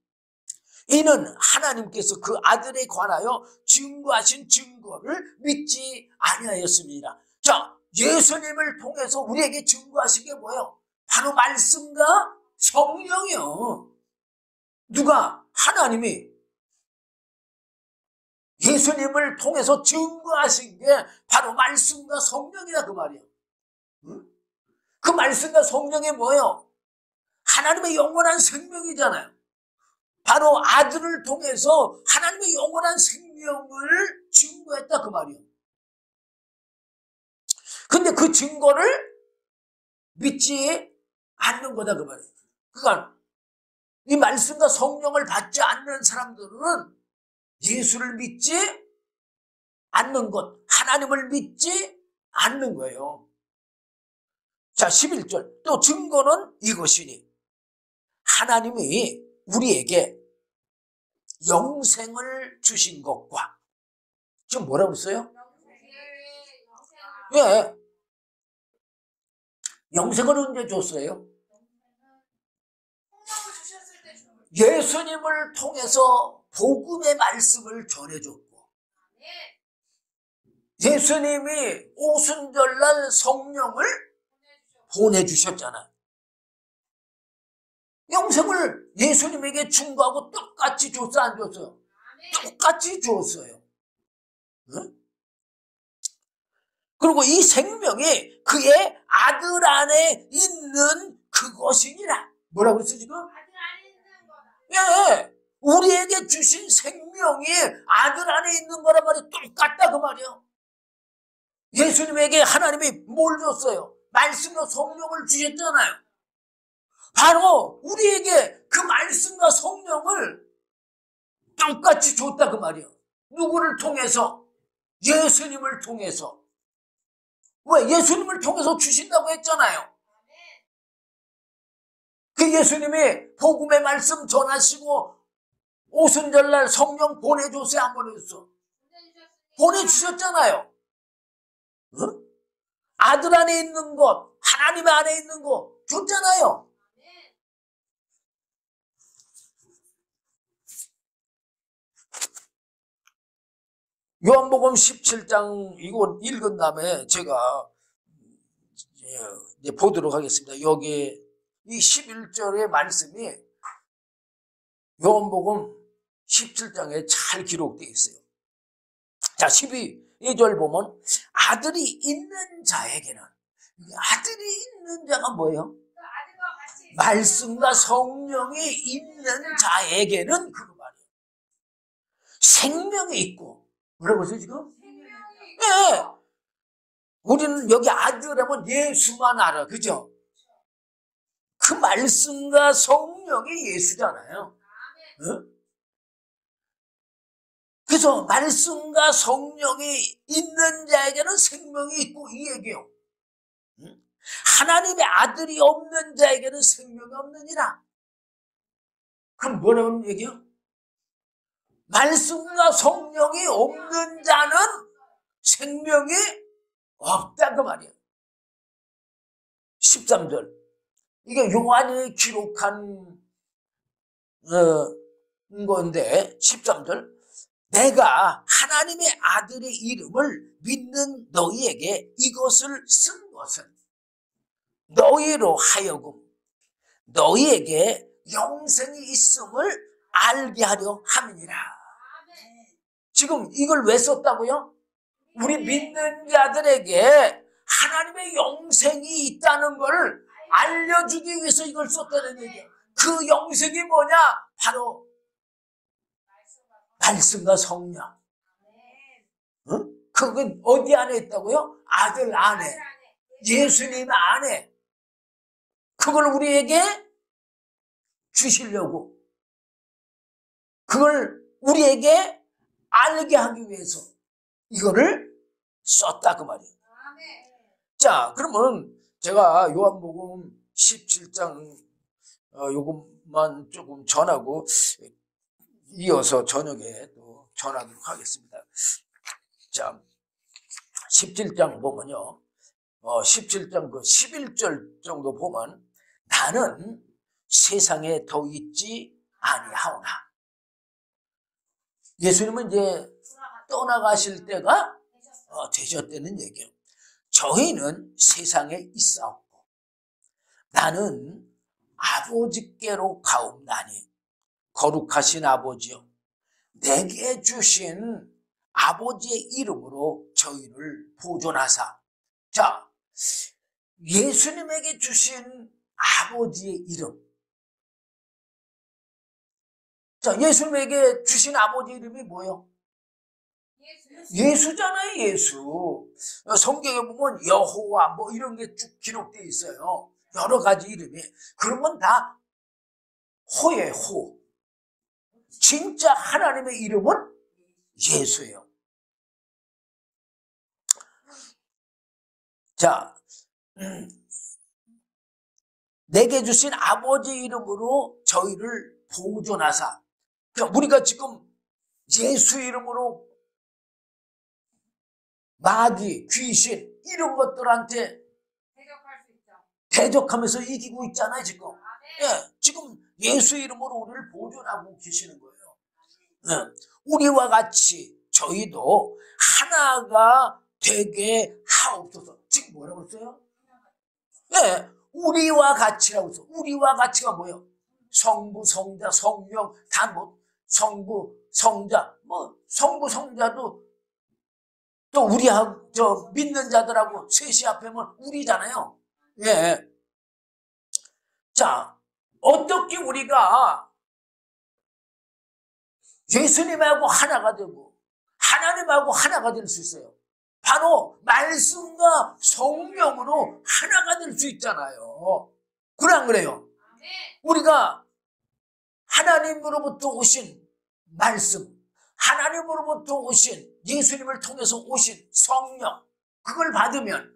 이는 하나님께서 그 아들에 관하여 증거하신 증거를 믿지 아니하였습니다. 자, 예수님을 통해서 우리에게 증거하신 게 뭐예요? 바로 말씀과 성령이요. 누가? 하나님이 예수님을 통해서 증거하신 게 바로 말씀과 성령이다 그 말이에요. 응? 그 말씀과 성령이 뭐예요? 하나님의 영원한 생명이잖아요. 바로 아들을 통해서 하나님의 영원한 생명을 증거했다 그 말이에요. 근데 그 증거를 믿지 않는 거다 그 말이에요. 그러니까 이 말씀과 성령을 받지 않는 사람들은 예수를 믿지 않는 것, 하나님을 믿지 않는 거예요. 자, 11절. 또 증거는 이것이니 하나님이 우리에게 영생을 주신 것과, 지금 뭐라고 했어요? 예. 영생을 언제 줬어요? 예수님을 통해서 복음의 말씀을 전해줬고, 예수님이 오순절날 성령을 보내주셨잖아요. 영생을 예수님에게 준 거하고 똑같이 줬어 안 줬어요? 똑같이 줬어요. 응? 그리고 이 생명이 그의 아들 안에 있는 그것이니라. 뭐라고 했어 지금? 예, 우리에게 주신 생명이 아들 안에 있는 거란 말이 똑같다 그 말이에요. 예수님에게 하나님이 뭘 줬어요? 말씀으로 성령을 주셨잖아요. 바로 우리에게 그 말씀과 성령을 똑같이 줬다 그 말이에요. 누구를 통해서? 예수님을 통해서. 왜? 예수님을 통해서 주신다고 했잖아요. 그 예수님이 복음의 말씀 전하시고 오순절날 성령 보내줬어요? 안 보내줬어? 보내주셨잖아요. 응? 아들 안에 있는 것, 하나님 안에 있는 것 줬잖아요. 요한복음 17장 이거 읽은 다음에 제가 이제 보도록 하겠습니다. 여기 이 11절의 말씀이 요한복음 17장에 잘 기록되어 있어요. 자, 12절 보면 아들이 있는 자에게는, 아들이 있는 자가 뭐예요? 말씀과 성령이 있는 자에게는 그거 말이에요. 생명이 있고, 뭐라고 했어요 지금? 네. 우리는 여기 아들하면 예수만 알아. 그죠? 그 말씀과 성령이 예수잖아요. 네? 그래서 말씀과 성령이 있는 자에게는 생명이 있고 이 얘기요. 하나님의 아들이 없는 자에게는 생명이 없느니라. 그럼 뭐라는 얘기요? 말씀과 성령이 없는 자는 생명이 없다 그 말이에요. 13절. 이게 요한이 기록한 건데 13절. 내가 하나님의 아들의 이름을 믿는 너희에게 이것을 쓴 것은 너희로 하여금 너희에게 영생이 있음을 알게 하려 함이니라. 지금 이걸 왜 썼다고요? 우리 믿는 자들에게 하나님의 영생이 있다는 걸 알려주기 위해서 이걸 썼다는 얘기예요. 그 영생이 뭐냐? 바로 말씀과 성령. 응? 그건 어디 안에 있다고요? 아들 안에, 예수님 안에. 그걸 우리에게 주시려고, 그걸 우리에게 알게 하기 위해서 이거를 썼다 그 말이에요. 자, 그러면 제가 요한복음 17장 요거 말씀만 조금 전하고 이어서 저녁에 또 전하도록 하겠습니다. 자, 17장 보면요. 17장 그 11절 정도 보면 나는 세상에 더 있지 아니하오나. 예수님은 이제 떠나가실 때가 되셨다는 얘기예요. 저희는 세상에 있사옵고 나는 아버지께로 가옵나니 거룩하신 아버지여 내게 주신 아버지의 이름으로 저희를 보존하사. 자, 예수님에게 주신 아버지의 이름. 자, 예수님에게 주신 아버지 이름이 뭐예요? 예수잖아요, 예수. 성경에 보면 여호와 뭐 이런 게 쭉 기록되어 있어요. 여러 가지 이름이. 그런 건 다 호예요, 호. 진짜 하나님의 이름은 예수예요. 자, 내게 주신 아버지 이름으로 저희를 보존하사. 그러니까 우리가 지금 예수 이름으로 마귀, 귀신 이런 것들한테 대적할 수 있죠. 대적하면서 이기고 있잖아요, 지금. 예, 지금 예수 이름으로 우리를 보존하고 계시는 거예요. 예, 우리와 같이 저희도 하나가 되게 하옵소서. 지금 뭐라고 했어요? 예, 우리와 같이라고 했어. 우리와 같이가 뭐예요? 성부, 성자, 성령, 다 뭐, 성부, 성자, 뭐, 성부, 성자도 또 우리하고, 믿는 자들하고 셋이 합하면 우리잖아요. 예. 자, 어떻게 우리가 예수님하고 하나가 되고 하나님하고 하나가 될 수 있어요? 바로 말씀과 성령으로 하나가 될 수 있잖아요. 그래 안 그래요? 우리가 하나님으로부터 오신 말씀, 하나님으로부터 오신 예수님을 통해서 오신 성령, 그걸 받으면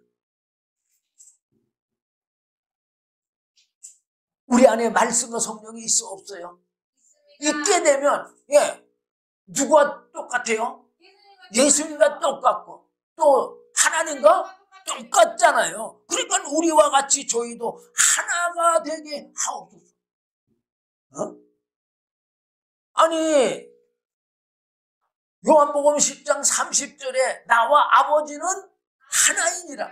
우리 안에 말씀과 성령이 있어 없어요? 있게 되면 누가 똑같아요? 예수님과 똑같고 또 하나님과 똑같잖아요. 그러니까 우리와 같이 저희도 하나가 되게 하옵소서. 아니 요한복음 10장 30절에 나와 아버지는 하나이니라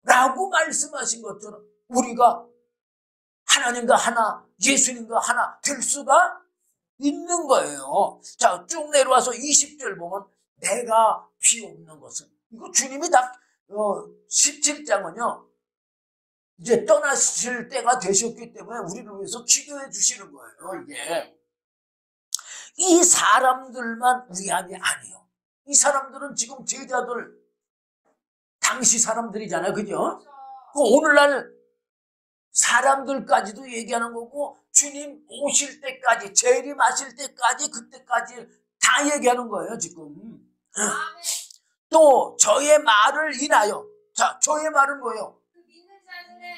라고 말씀하신 것처럼 우리가 하나님과 하나, 예수님과 하나 될 수가 있는 거예요. 자, 쭉 내려와서 20절 보면 내가 비옵는 것은, 이거 주님이 다 17장은요 이제 떠나실 때가 되셨기 때문에 우리를 위해서 기도해 주시는 거예요. 이게 이 사람들만 위안이 아니에요. 이 사람들은 지금 제자들 당시 사람들이잖아요. 그죠? 오늘날 사람들까지도 얘기하는 거고 주님 오실 때까지, 재림하실 때까지, 그때까지 다 얘기하는 거예요. 지금. 또 저의 말을 인하여. 자, 저의 말은 뭐예요?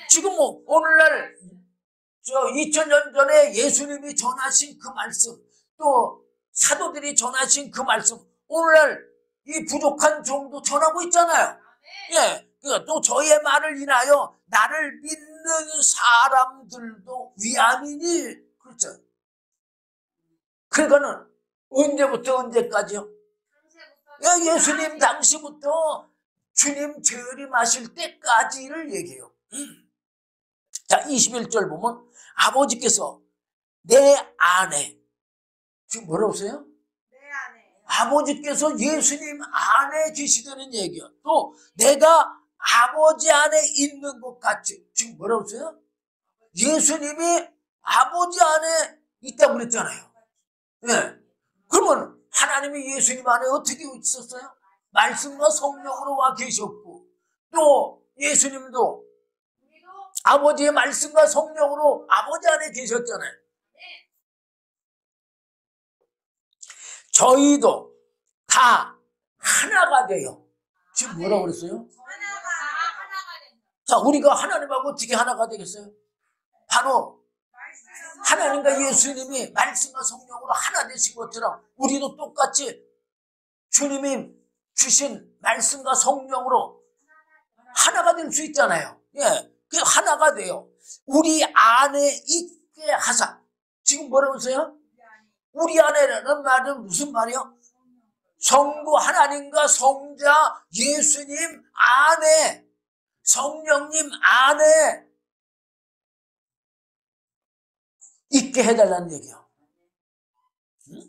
지금 뭐 오늘날 2000년 전에 예수님이 전하신 그 말씀, 또 사도들이 전하신 그 말씀, 오늘날 이 부족한 종도 전하고 있잖아요. 예, 그러니까 또 저의 말을 인하여 나를 믿는 사람들도 위암이니, 그렇죠. 그러니까는 언제부터 언제까지요? 예수님 당시부터 주님 재림하실 때까지를 얘기해요. 자, 21절 보면 아버지께서 내 안에, 지금 뭐라고 써요? 내 안에. 아버지께서 예수님 안에 계시다는 얘기야. 또 내가 아버지 안에 있는 것 같이, 지금 뭐라고 써요? 예수님이 아버지 안에 있다고 그랬잖아요. 예. 그러면 하나님이 예수님 안에 어떻게 있었어요? 말씀과 성령으로 와 계셨고, 또 예수님도 아버지의 말씀과 성령으로 아버지 안에 계셨잖아요. 저희도 다 하나가 돼요. 지금 뭐라고 그랬어요? 하나가 된다. 자, 우리가 하나님하고 어떻게 하나가 되겠어요? 바로 하나님과 예수님이 말씀과 성령으로 하나 되신 것처럼 우리도 똑같이 주님이 주신 말씀과 성령으로 하나가 될 수 있잖아요. 예, 그 하나가 돼요. 우리 안에 있게 하사. 지금 뭐라고 했어요? 우리 안에라는 말은 무슨 말이요? 성부 하나님과 성자 예수님 안에, 성령님 안에 있게 해달라는 얘기예요. 응?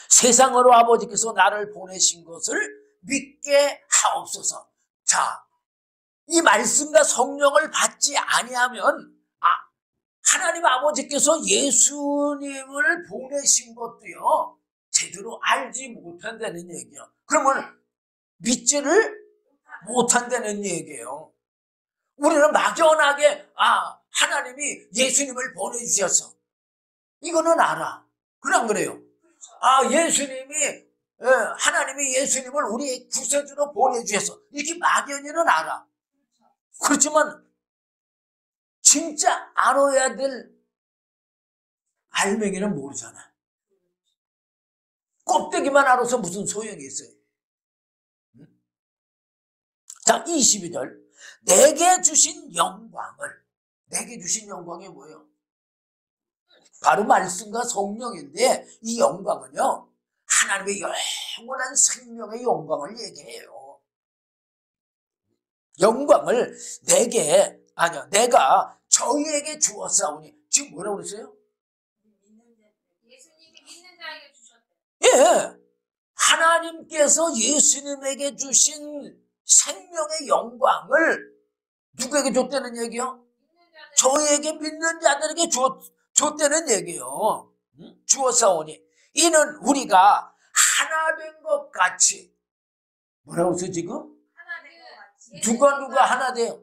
세상으로 아버지께서 나를 보내신 것을 믿게 하옵소서. 자, 이 말씀과 성령을 받지 아니하면 하나님 아버지께서 예수님을 보내신 것도요 제대로 알지 못한다는 얘기예요. 그러면 믿지를 못한다는 얘기예요. 우리는 막연하게 하나님이 예수님을 보내주셔서 이거는 알아. 그냥 그래요. 하나님이 예수님을 우리의 구세주로 보내주셔서 이렇게 막연히는 알아. 그렇지만 진짜 알아야 될 알맹이는 모르잖아. 껍데기만 알아서 무슨 소용이 있어요. 자, 22절. 내게 주신 영광을. 내게 주신 영광이 뭐예요? 바로 말씀과 성령인데 이 영광은요 하나님의 영원한 생명의 영광을 얘기해요. 영광을 내가 저희에게 주었사오니. 지금 뭐라고 그랬어요? 예수님이 믿는 자에게 주셨대. 예, 하나님께서 예수님에게 주신 생명의 영광을 누구에게 줬다는 얘기요? 저희에게 믿는 자들에게 줬다는 얘기요. 주었사오니 이는 우리가 하나 된 것 같이. 뭐라고 했어요 지금? 누가 하나 돼요?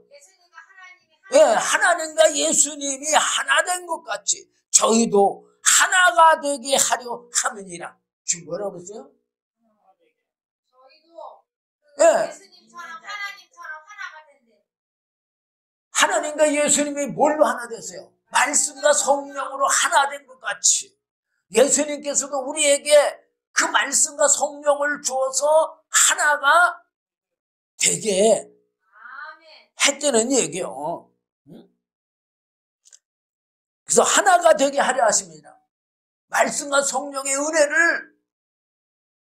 하나님과 예수님이 하나 된 것 같이 저희도 하나가 되게 하려 함이니라. 지금 뭐라고 했어요? 저희도 예수님처럼 하나님처럼 하나가 된대. 하나님과 예수님이 뭘로 하나 됐어요? 말씀과 성령으로 하나 된 것 같이 예수님께서도 우리에게 그 말씀과 성령을 주어서 하나가 되게 했다는 얘기예요. 그래서 하나가 되게 하려 하십니다. 말씀과 성령의 은혜를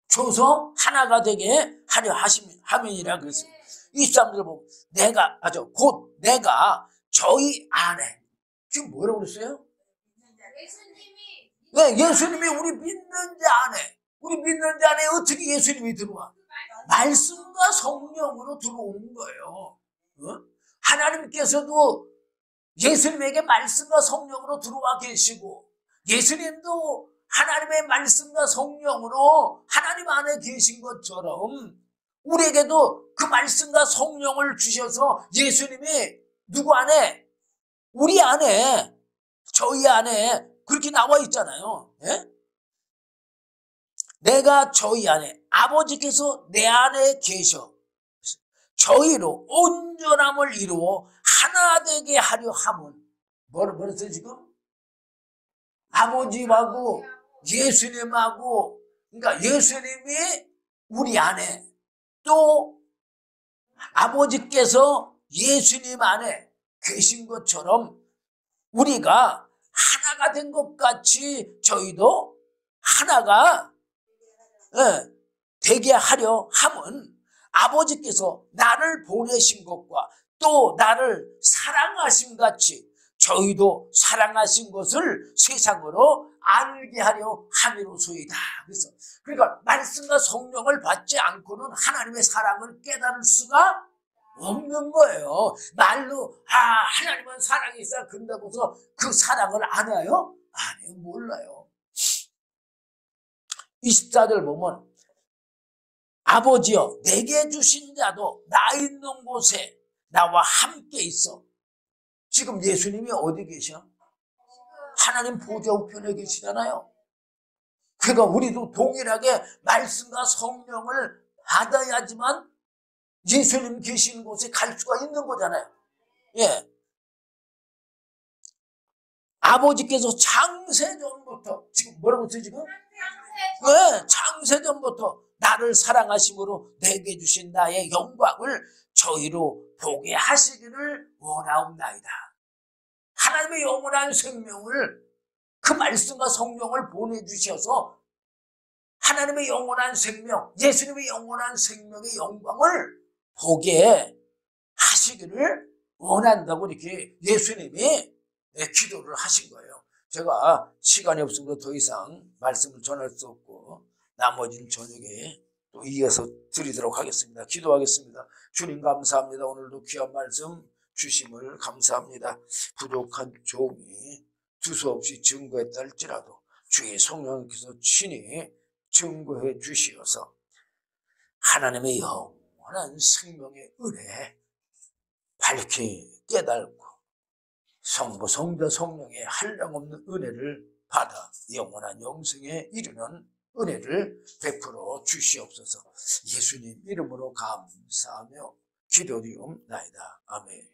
줘서 하나가 되게 하려 함이니라 그랬어요. 23절 보면 내가 저희 안에. 지금 뭐라고 그랬어요? 예수님이 우리 믿는 자 안에. 우리 믿는 자 안에 어떻게 예수님이 들어와? 말씀과 성령으로 들어오는 거예요. 하나님께서도 예수님에게 말씀과 성령으로 들어와 계시고 예수님도 하나님의 말씀과 성령으로 하나님 안에 계신 것처럼 우리에게도 그 말씀과 성령을 주셔서 예수님이 누구 안에? 우리 안에, 저희 안에 그렇게 나와 있잖아요. 예? 내가 저희 안에, 아버지께서 내 안에 계셔 저희로 온전함을 이루어 하나 되게 하려 함은. 뭐라고 했어요 지금? 아버지하고 예수님하고, 그러니까 예수님이 우리 안에, 또 아버지께서 예수님 안에 계신 것처럼 우리가 하나가 된 것 같이 저희도 하나가 되게 하려 함은 아버지께서 나를 보내신 것과 또 나를 사랑하신 같이 저희도 사랑하신 것을 세상으로 알게 하려 함이로소이다. 그래서 그러니까 말씀과 성령을 받지 않고는 하나님의 사랑을 깨달을 수가 없는 거예요. 말로 하나님은 사랑이 있어야 그런다고서 그 사랑을 아나요? 아니요, 몰라요. 24절 보면 아버지여 내게 주신 자도 나 있는 곳에 나와 함께 있어. 지금 예수님이 어디 계셔? 하나님 보좌 우편에 계시잖아요. 그러니까 우리도 동일하게 말씀과 성령을 받아야지만 예수님 계시는 곳에 갈 수가 있는 거잖아요. 예. 아버지께서 창세전부터, 지금 뭐라고 써요 지금? 네, 창세전부터 나를 사랑하심으로 내게 주신 나의 영광을 저희로 보게 하시기를 원하옵나이다. 하나님의 영원한 생명을, 그 말씀과 성령을 보내주셔서 하나님의 영원한 생명, 예수님의 영원한 생명의 영광을 보게 하시기를 원한다고 이렇게 예수님이 기도를 하신 거예요. 제가 시간이 없으므로 더 이상 말씀을 전할 수 없고 나머지는 저녁에 또 이어서 드리도록 하겠습니다. 기도하겠습니다. 주님 감사합니다. 오늘도 귀한 말씀 주심을 감사합니다. 부족한 종이 두서없이 증거했다 할지라도 주의 성령께서 친히 증거해 주시어서 하나님의 영원한 생명의 은혜 밝히 깨달고 성부, 성자, 성령의 한량없는 은혜를 받아 영원한 영생에 이르는 은혜를 베풀어 주시옵소서. 예수님 이름으로 감사하며 기도드리옵나이다. 아멘.